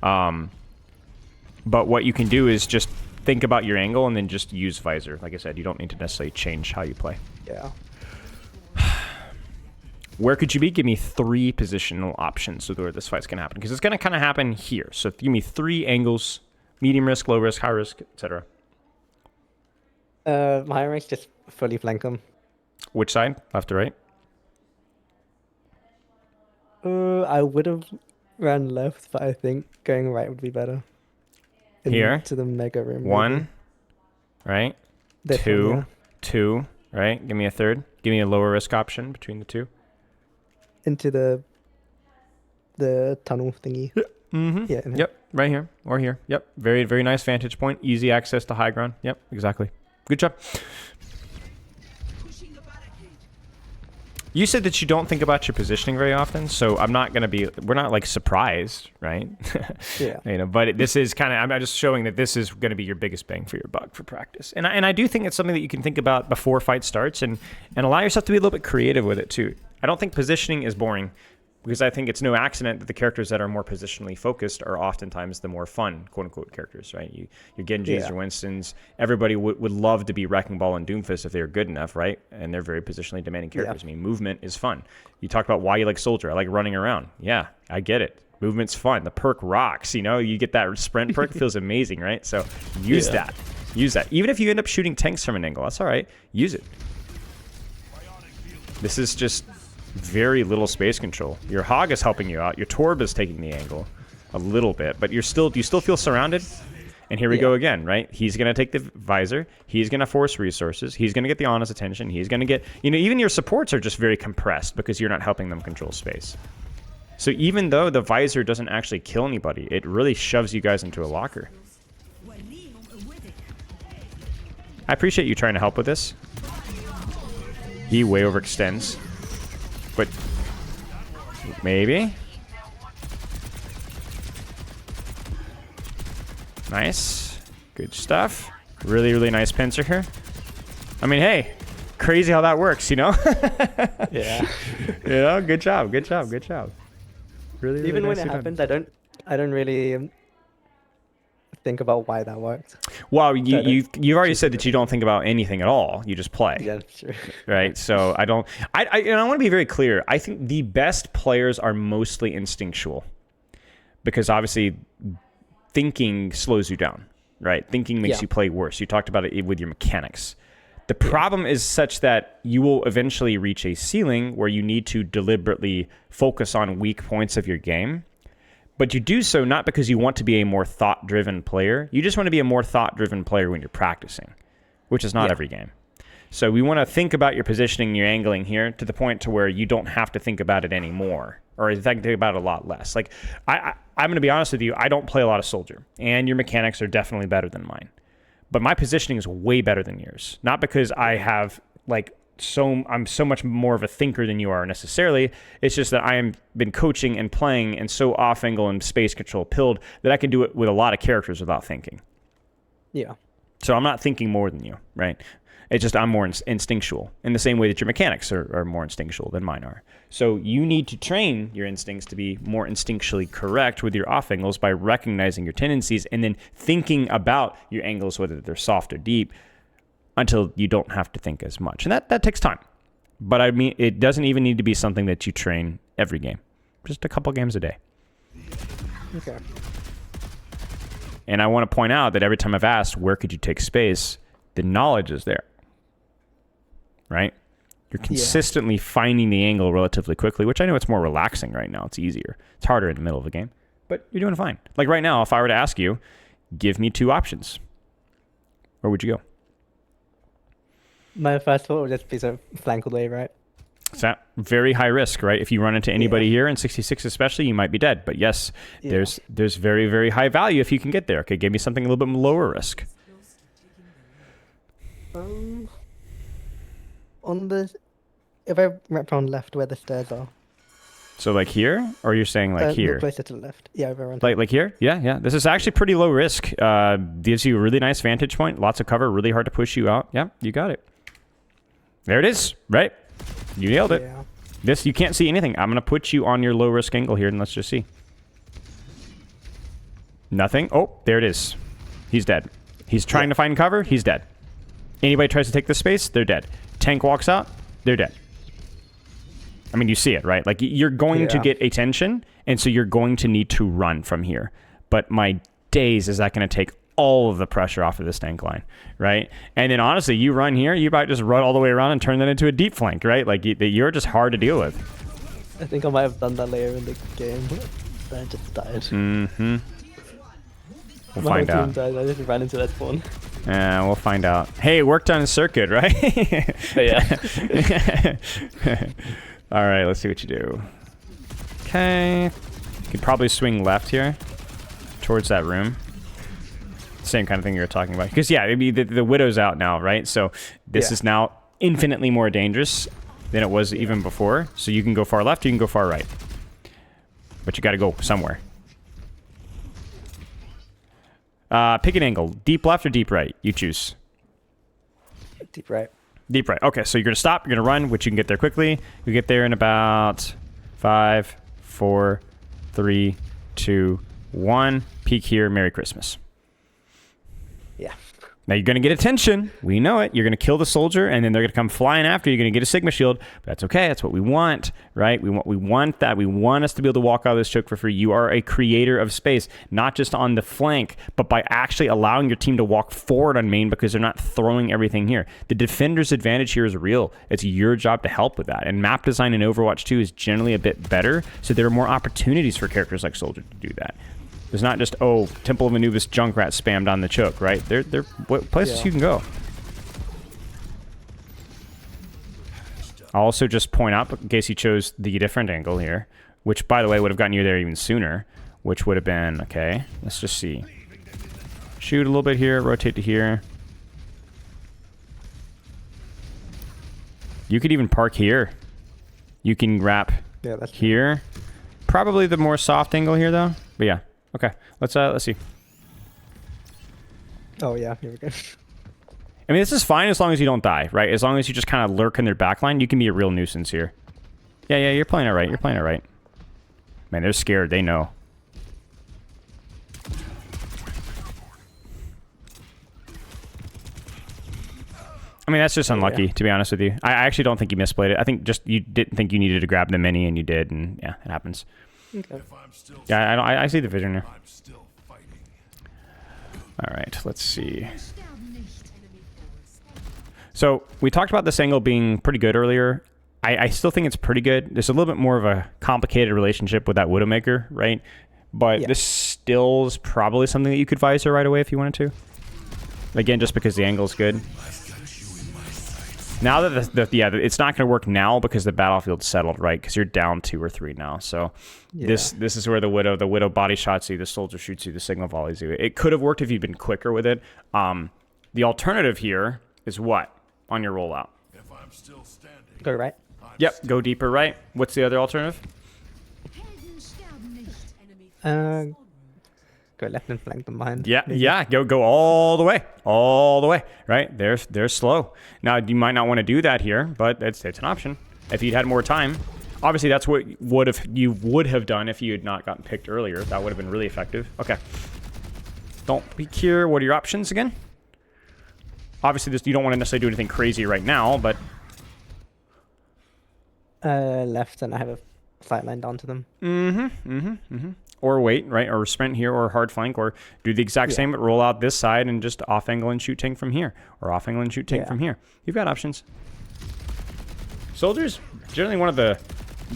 But what you can do is just think about your angle and then just use visor. Like I said, you don't need to necessarily change how you play. Yeah. Where could you be? Give me 3 positional options with where this fight's going to happen. Because it's going to kind of happen here. So give me 3 angles. Medium risk, low risk, high risk, etc. High risk, just fully flank them. Which side? Left or right? I would have ran left, but I think going right would be better. Here? To the mega room. 1, right? This Two, one, yeah. two, right? Give me a third. Give me a lower risk option between the two. Into the tunnel thingy. Mm-hmm. Yeah. in here. Yep, right here or here. Yep, very, very nice vantage point. Easy access to high ground. Yep, exactly. Good job. You said that you don't think about your positioning very often, so I'm not going to be, we're not like surprised, right? Yeah. You know, but this is kind of, I'm just showing that this is going to be your biggest bang for your buck for practice. And I do think it's something that you can think about before fight starts and allow yourself to be a little bit creative with it too. I don't think positioning is boring, because I think it's no accident that the characters that are more positionally focused are oftentimes the more fun, quote-unquote, characters, right? Your Genjis, your Winstons, everybody would love to be Wrecking Ball and Doomfist if they were good enough, right? And they're very positionally demanding characters. Yeah. I mean, movement is fun. You talked about why you like Soldier. I like running around. Yeah, I get it. Movement's fun. The perk rocks, you know? You get that sprint perk, feels amazing, right? So use that. Use that. Even if you end up shooting tanks from an angle, that's all right. Use it. This is just very little space control. Your Hog is helping you out. Your Torb is taking the angle a little bit, but you still feel surrounded. And here we go again, right? He's going to take the visor. He's going to force resources. He's going to get the honest attention. He's going to get, you know, even your supports are just very compressed because you're not helping them control space. So even though the visor doesn't actually kill anybody, it really shoves you guys into a locker. I appreciate you trying to help with this. He way overextends. But maybe. Nice. Good stuff. Really, really nice pincer here. I mean, hey, crazy how that works, you know? Yeah. You know, good job, good job, good job. Really, really Even when it nicely happens, done. I don't really think about why that worked. Well, you've already said that you don't think about anything at all. You just play. Yeah, that's true. Right? So I don't... and I want to be very clear. I think the best players are mostly instinctual. Because obviously, thinking slows you down. Right? Thinking makes you play worse. You talked about it with your mechanics. The problem is such that you will eventually reach a ceiling where you need to deliberately focus on weak points of your game. But you do so not because you want to be a more thought-driven player. You just want to be a more thought-driven player when you're practicing, which is not every game. So we want to think about your positioning, your angling here to the point to where you don't have to think about it anymore, or think about it a lot less. Like I'm going to be honest with you, I don't play a lot of Soldier, and your mechanics are definitely better than mine. But my positioning is way better than yours. Not because I have like I'm so much more of a thinker than you are necessarily. It's just that I am been coaching and playing and so off angle and space control pilled that I can do it with a lot of characters without thinking. Yeah. So I'm not thinking more than you, right? It's just I'm more instinctual in the same way that your mechanics are more instinctual than mine are. So you need to train your instincts to be more instinctually correct with your off angles by recognizing your tendencies and then thinking about your angles, whether they're soft or deep, until you don't have to think as much. And that takes time. But I mean, it doesn't even need to be something that you train every game. Just a couple games a day. Okay. And I want to point out that every time I've asked, where could you take space, the knowledge is there. Right? You're consistently finding the angle relatively quickly, which I know it's more relaxing right now. It's easier. It's harder in the middle of the game. But you're doing fine. Like right now, if I were to ask you, give me two options, where would you go? My first thought would just be sort of flank all the way, right? It's that very high risk, right? If you run into anybody here in 66 especially, you might be dead. But yes, there's very, very high value if you can get there. Okay, give me something a little bit lower risk. If I wrap around left where the stairs are. So like here, or you're saying like here? Closer to the left. Yeah, around. Like here? Yeah. This is actually pretty low risk. Gives you a really nice vantage point, lots of cover, really hard to push you out. Yeah, you got it. There it is, right? You nailed it. Yeah. This, you can't see anything. I'm going to put you on your low risk angle here, and let's just see. Nothing. Oh, there it is. He's dead. He's trying to find cover. He's dead. Anybody tries to take this space, they're dead. Tank walks out, they're dead. I mean, you see it, right? Like, you're going to get attention, and so you're going to need to run from here. But my days, is that going to take all of the pressure off of this tank line, right? And then, honestly, you run here, you might just run all the way around and turn that into a deep flank, right? Like, you're just hard to deal with. I think I might have done that later in the game. But I just died. Mm-hmm. We'll My find whole out. team died. I just ran into that spawn. We'll find out. Hey, it worked on a circuit, right? Yeah. All right, let's see what you do. Okay. You could probably swing left here towards that room. Same kind of thing you were talking about. Because, yeah, maybe the Widow's out now, right? So this is now infinitely more dangerous than it was even before. So you can go far left, you can go far right. But you got to go somewhere. Pick an angle. Deep left or deep right? You choose. Deep right. Deep right. Okay, so you're going to stop. You're going to run, which you can get there quickly. You get there in about 5, 4, 3, 2, 1. Peek here. Merry Christmas. Yeah. Now you're going to get attention. We know it. You're going to kill the soldier, and then they're going to come flying after you. You're going to get a Sigma shield. But that's okay. That's what we want, right? We want that. We want us to be able to walk out of this choke for free. You are a creator of space, not just on the flank, but by actually allowing your team to walk forward on main because they're not throwing everything here. The defender's advantage here is real. It's your job to help with that. And map design in Overwatch 2 is generally a bit better, so there are more opportunities for characters like Soldier to do that. There's not just, oh, Temple of Anubis Junkrat spammed on the choke, right? They're places you can go. I'll also just point out, in case you chose the different angle here, which, by the way, would have gotten you there even sooner, which would have been, okay, let's just see. Shoot a little bit here, rotate to here. You could even park here. You can wrap here. Probably the more soft angle here, though. But yeah. Okay, let's see. Oh yeah, here we go. I mean, this is fine as long as you don't die, right? As long as you just kind of lurk in their backline, you can be a real nuisance here. Yeah, you're playing it right. You're playing it right. Man, they're scared. They know. I mean, that's just unlucky, to be honest with you. I actually don't think you misplayed it. I think just you didn't think you needed to grab the mini, and you did, and yeah, it happens. Okay. Yeah, I see the vision here. All right, let's see. So we talked about this angle being pretty good earlier. I still think it's pretty good. There's a little bit more of a complicated relationship with that Widowmaker, right? But this still is probably something that you could visor right away if you wanted to. Again, just because the angle's good. Now that it's not going to work now because the battlefield's settled, right? Because you're down 2 or 3 now. So this is where the Widow body shots you, the soldier shoots you, the Sigma volleys you. It could have worked if you'd been quicker with it. The alternative here is what on your rollout? If I'm still standing, go right. Yep, go deeper right. What's the other alternative? Go left and flank them behind. Yeah, go all the way, right? They're slow. Now you might not want to do that here, but it's an option. If you'd had more time, obviously that's what you would have done if you had not gotten picked earlier. That would have been really effective. Okay, don't peek here. What are your options again? Obviously, you don't want to necessarily do anything crazy right now, but left, and I have a sight line down to them. Or wait, right? Or sprint here, or hard flank, or do the exact same, but roll out this side and just off angle and shoot tank from here, or off angle and shoot tank from here. You've got options. Soldier's generally one of the,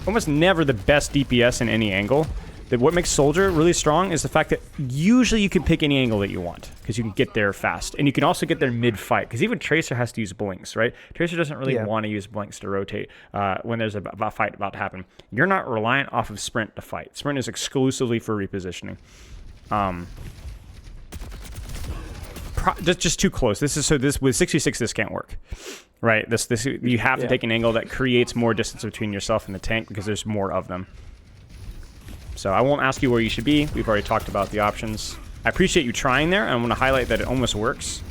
almost never the best DPS in any angle. What makes Soldier really strong is the fact that usually you can pick any angle that you want because you can get there fast, and you can also get there mid-fight because even Tracer has to use blinks, right? Tracer doesn't really want to use blinks to rotate when there's a fight about to happen. You're not reliant off of sprint to fight. Sprint is exclusively for repositioning. Just too close. This with 66, this can't work. Right? This you have to take an angle that creates more distance between yourself and the tank because there's more of them. So I won't ask you where you should be. We've already talked about the options. I appreciate you trying there. I want to highlight that it almost works.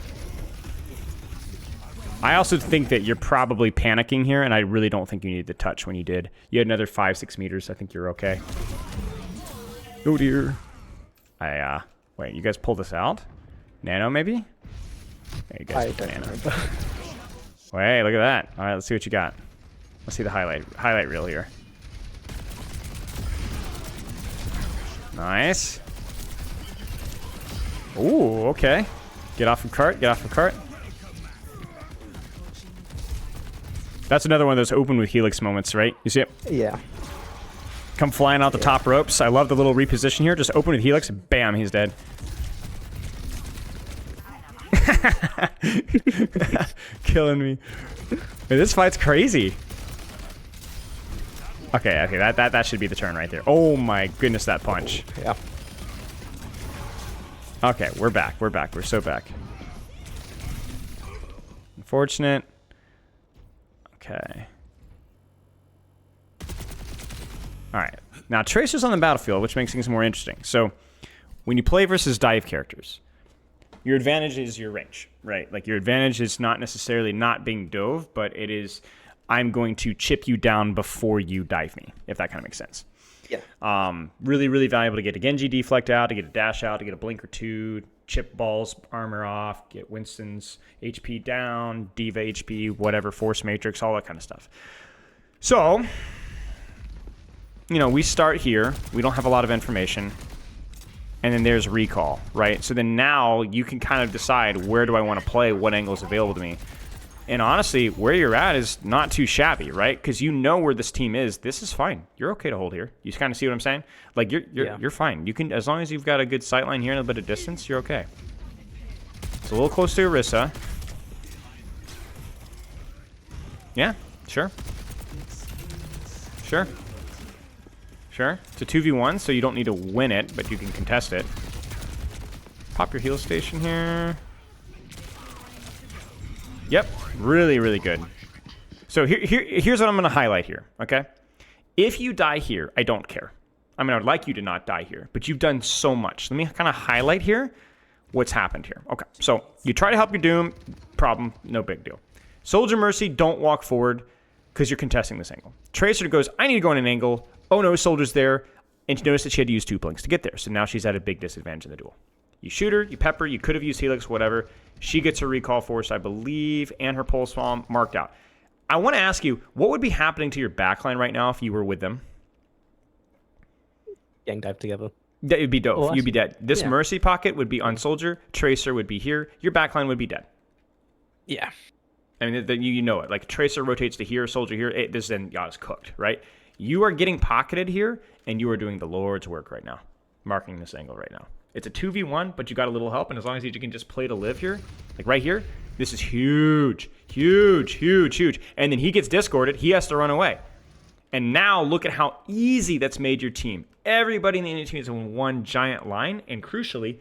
I also think that you're probably panicking here, and I really don't think you needed the touch when you did. You had another 5-6 meters. I think you're okay. Oh dear. Wait, you guys pull this out? Nano maybe? Yeah, you guys pull Nano. Wait, look at that. All right, let's see what you got. Let's see the highlight reel here. Nice. Ooh, okay. Get off of cart, get off of cart. That's another one of those open with Helix moments, right? You see it? Yeah. Come flying out the top ropes. I love the little reposition here. Just open with Helix, bam, he's dead. Killing me. Hey, this fight's crazy. Okay, that should be the turn right there. Oh my goodness, that punch. Yeah. Okay, we're back. We're so back. Unfortunate. Okay. Alright. Now, Tracer's on the battlefield, which makes things more interesting. So, when you play versus dive characters, your advantage is your range, right? Like, your advantage is not necessarily not being dove, but it is, I'm going to chip you down before you dive me, if that kind of makes sense. Yeah. Really, really valuable to get a Genji deflect out, to get a dash out, to get a blink or two, chip Ball's armor off, get Winston's HP down, Diva HP, whatever, Force Matrix, all that kind of stuff. So, you know, we start here. We don't have a lot of information. And then there's recall, right? So then now you can kind of decide, where do I want to play, what angle is available to me. And honestly, where you're at is not too shabby, right? Because you know where this team is. This is fine. You're okay to hold here. You kind of see what I'm saying? Like, you're fine. You can, as long as you've got a good sight line here and a bit of distance, you're okay. It's a little close to Orisa. Yeah, sure. Sure. Sure. It's a 2v1, so you don't need to win it, but you can contest it. Pop your heal station here. Yep, really, really good. So here's what I'm going to highlight here, okay? If you die here, I don't care. I mean, I would like you to not die here, but you've done so much. Let me kind of highlight here what's happened here. Okay, so you try to help your Doom, problem, no big deal. Soldier Mercy, don't walk forward because you're contesting this angle. Tracer goes, I need to go in an angle. Oh no, Soldier's there. And you notice that she had to use 2 blinks to get there, so now she's at a big disadvantage in the duel. You shoot her, you pepper, you could have used Helix, whatever. She gets her recall force, I believe, and her pulse bomb marked out. I want to ask you, what would be happening to your backline right now if you were with them? Gang dive together. That would be dove. Oh, You'd be dead. This Mercy pocket would be on Soldier. Tracer would be here. Your backline would be dead. Yeah. I mean, you know it. Like, Tracer rotates to here, Soldier here. This then y'all is cooked, right? You are getting pocketed here, and you are doing the Lord's work right now, marking this angle right now. It's a 2v1, but you got a little help, and as long as you can just play to live here, like right here, this is huge, huge, huge, huge. And then he gets discorded. He has to run away. And now look at how easy that's made your team. Everybody in the enemy team is in one giant line, and crucially,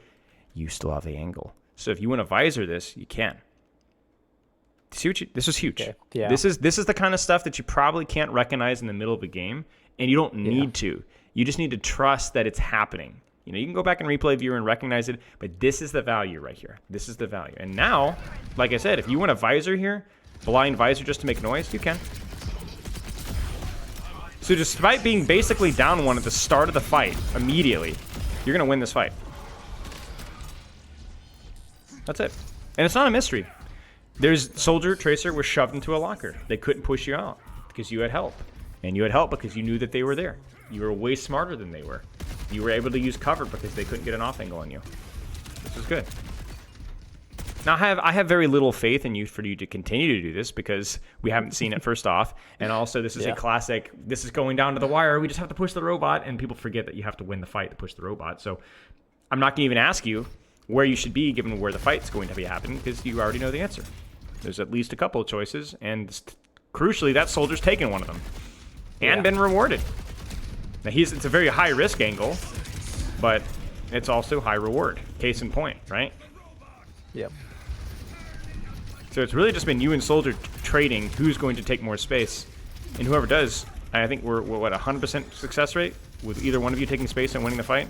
you still have the angle. So if you want to visor this, you can. See what this is huge. Okay. Yeah. This is the kind of stuff that you probably can't recognize in the middle of a game, and you don't need to. You just need to trust that it's happening. You know, you can go back and replay viewer and recognize it, but this is the value right here. This is the value. And now, like I said, if you want a visor here, blind visor just to make noise, you can. So despite being basically down one at the start of the fight, immediately, you're going to win this fight. That's it. And it's not a mystery. There's Soldier, Tracer was shoved into a locker. They couldn't push you out because you had help. And you had help because you knew that they were there. You were way smarter than they were. You were able to use cover because they couldn't get an off angle on you. This is good. Now, I have very little faith in you for you to continue to do this because we haven't seen it first off. And also, this is a classic, this is going down to the wire. We just have to push the robot. And people forget that you have to win the fight to push the robot. So I'm not going to even ask you where you should be given where the fight's going to be happening because you already know the answer. There's at least a couple of choices. And crucially, that Soldier's taken one of them and been rewarded. Now, it's a very high-risk angle, but it's also high reward. Case in point, right? Yep. So it's really just been you and Soldier trading who's going to take more space. And whoever does, I think we're what, 100% success rate with either one of you taking space and winning the fight?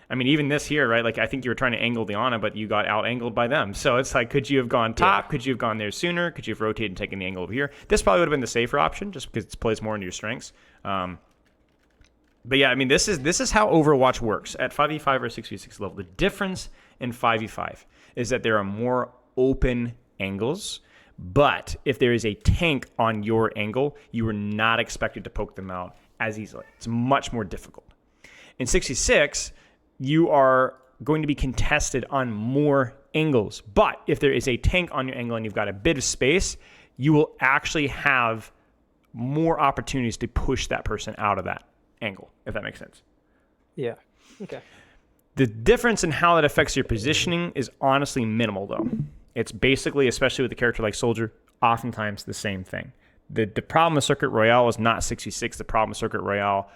I mean, even this here, right? Like, I think you were trying to angle the Ana, but you got out-angled by them. So it's like, could you have gone top? Could you have gone there sooner? Could you have rotated and taken the angle over here? This probably would have been the safer option, just because it plays more into your strengths. But yeah, I mean, this is how Overwatch works at 5v5 or 6v6 level. The difference in 5v5 is that there are more open angles, but if there is a tank on your angle, you are not expected to poke them out as easily. It's much more difficult. In 6v6, you are going to be contested on more angles. But if there is a tank on your angle and you've got a bit of space, you will actually have more opportunities to push that person out of that angle, if that makes sense. Yeah. Okay. The difference in how that affects your positioning is honestly minimal, though. It's basically, especially with a character like Soldier, oftentimes the same thing. The problem with Circuit Royale is not 6v6. The problem with Circuit Royale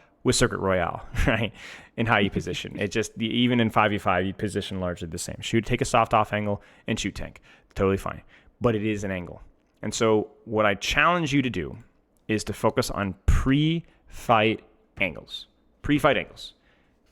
right? And how you position. It just, even in 5v5, you position largely the same. Take a soft off angle and shoot tank. Totally fine. But it is an angle. And so what I challenge you to do is to focus on pre-fight angles. Pre-fight angles.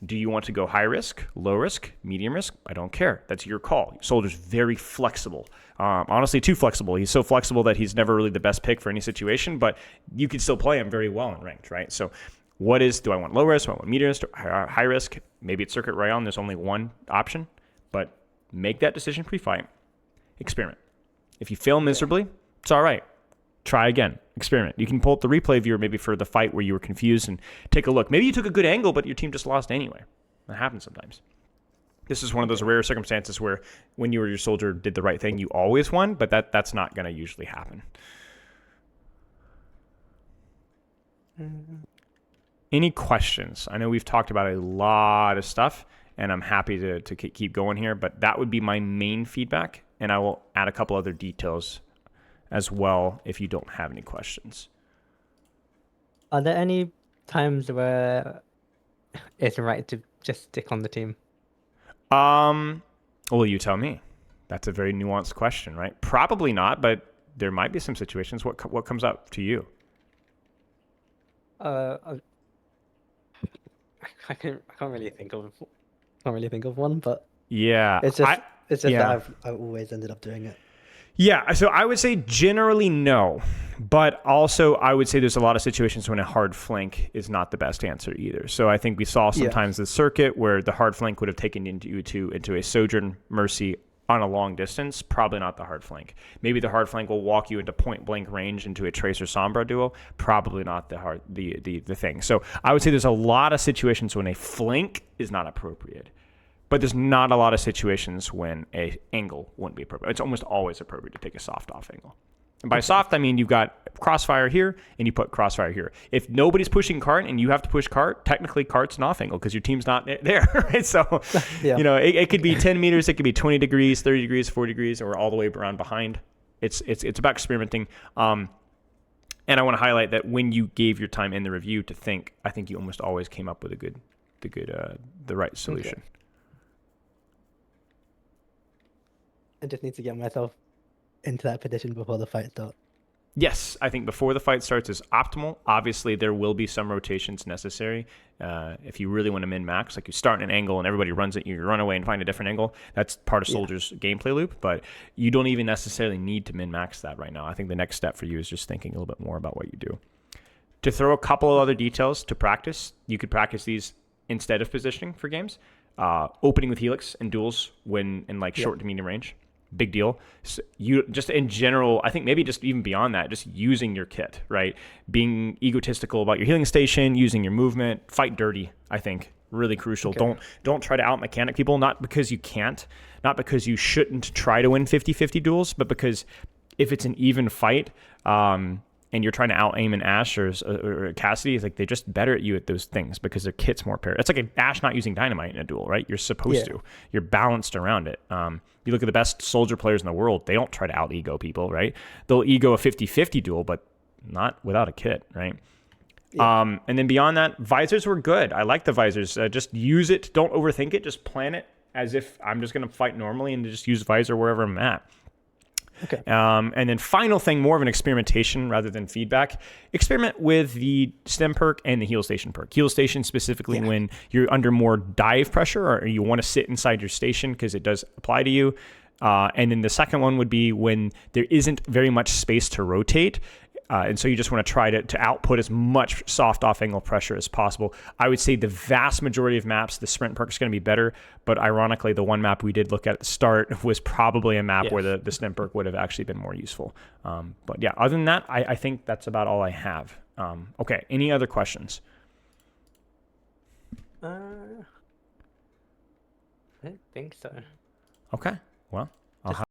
Do you want to go high risk, low risk, medium risk? I don't care. That's your call. Soldier's very flexible. Honestly, too flexible. He's so flexible that he's never really the best pick for any situation, but you can still play him very well in ranked, right? So do I want low risk? Do I want medium risk? High risk? Maybe it's Circuit Royale and there's only one option, but make that decision pre-fight. Experiment. If you fail miserably, it's all right. Try again. Experiment. You can pull up the replay viewer maybe for the fight where you were confused and take a look. Maybe you took a good angle, but your team just lost anyway. That happens sometimes. This is one of those rare circumstances where when you or your Soldier did the right thing, you always won, but that's not going to usually happen. Any questions? I know we've talked about a lot of stuff, and I'm happy to keep going here, but that would be my main feedback, and I will add a couple other details as well if you don't have any questions. Are there any times where it's right to just stick on the team? Well, you tell me. That's a very nuanced question, right? Probably not, but there might be some situations. What comes up to you? I can't really think of one, but yeah, it's just that I've always ended up doing it. Yeah, so I would say generally no, but also I would say there's a lot of situations when a hard flank is not the best answer either. So I think we saw sometimes the circuit where the hard flank would have taken you into a Sojourn Mercy on a long distance, probably not the hard flank. Maybe the hard flank will walk you into point blank range into a Tracer Sombra duo, probably not the thing. So I would say there's a lot of situations when a flank is not appropriate. But there's not a lot of situations when an angle wouldn't be appropriate. It's almost always appropriate to take a soft off angle. And by soft, I mean you've got crossfire here and you put crossfire here. If nobody's pushing cart and you have to push cart, technically cart's an off angle because your team's not there, right? So, it could be 10 meters, it could be 20 degrees, 30 degrees, 40 degrees, or all the way around behind. It's about experimenting. And I want to highlight that when you gave your time in the review to think, I think you almost always came up with the right solution. Okay. I just need to get myself into that position before the fight starts. Yes, I think before the fight starts is optimal. Obviously, there will be some rotations necessary. If you really want to min-max, like you start in an angle and everybody runs at you, you run away and find a different angle. That's part of Soldier's gameplay loop, but you don't even necessarily need to min-max that right now. I think the next step for you is just thinking a little bit more about what you do. To throw a couple of other details to practice, you could practice these instead of positioning for games. Opening with Helix and duels when in short to medium range. Big deal. So you just in general, I think maybe just even beyond that, just using your kit, right? Being egotistical about your healing station, using your movement, fight dirty, I think, really crucial. Okay. Don't try to out mechanic people, not because you can't, not because you shouldn't try to win 50-50 duels, but because if it's an even fight, and you're trying to out aim an Ashe or Cassidy, it's like they're just better at you at those things because their kit's more paired. It's like an Ashe not using dynamite in a duel, right? You're supposed to. You're balanced around it. You look at the best Soldier players in the world, they don't try to out ego people, right? They'll ego a 50-50 duel, but not without a kit, right? Yeah. And then beyond that, visors were good. I like the visors. Just use it. Don't overthink it. Just plan it as if I'm just going to fight normally and just use visor wherever I'm at. Okay. And then final thing, more of an experimentation rather than feedback. Experiment with the stem perk and the heal station perk. Heal station specifically when you're under more dive pressure or you want to sit inside your station because it does apply to you. And then the second one would be when there isn't very much space to rotate. And so you just want to try to output as much soft off angle pressure as possible. I would say the vast majority of maps, the sprint perk is going to be better. But ironically, the one map we did look at the start was probably a map where the sprint perk would have actually been more useful. But yeah, other than that, I think that's about all I have. Okay, any other questions? I don't think so. Okay, well.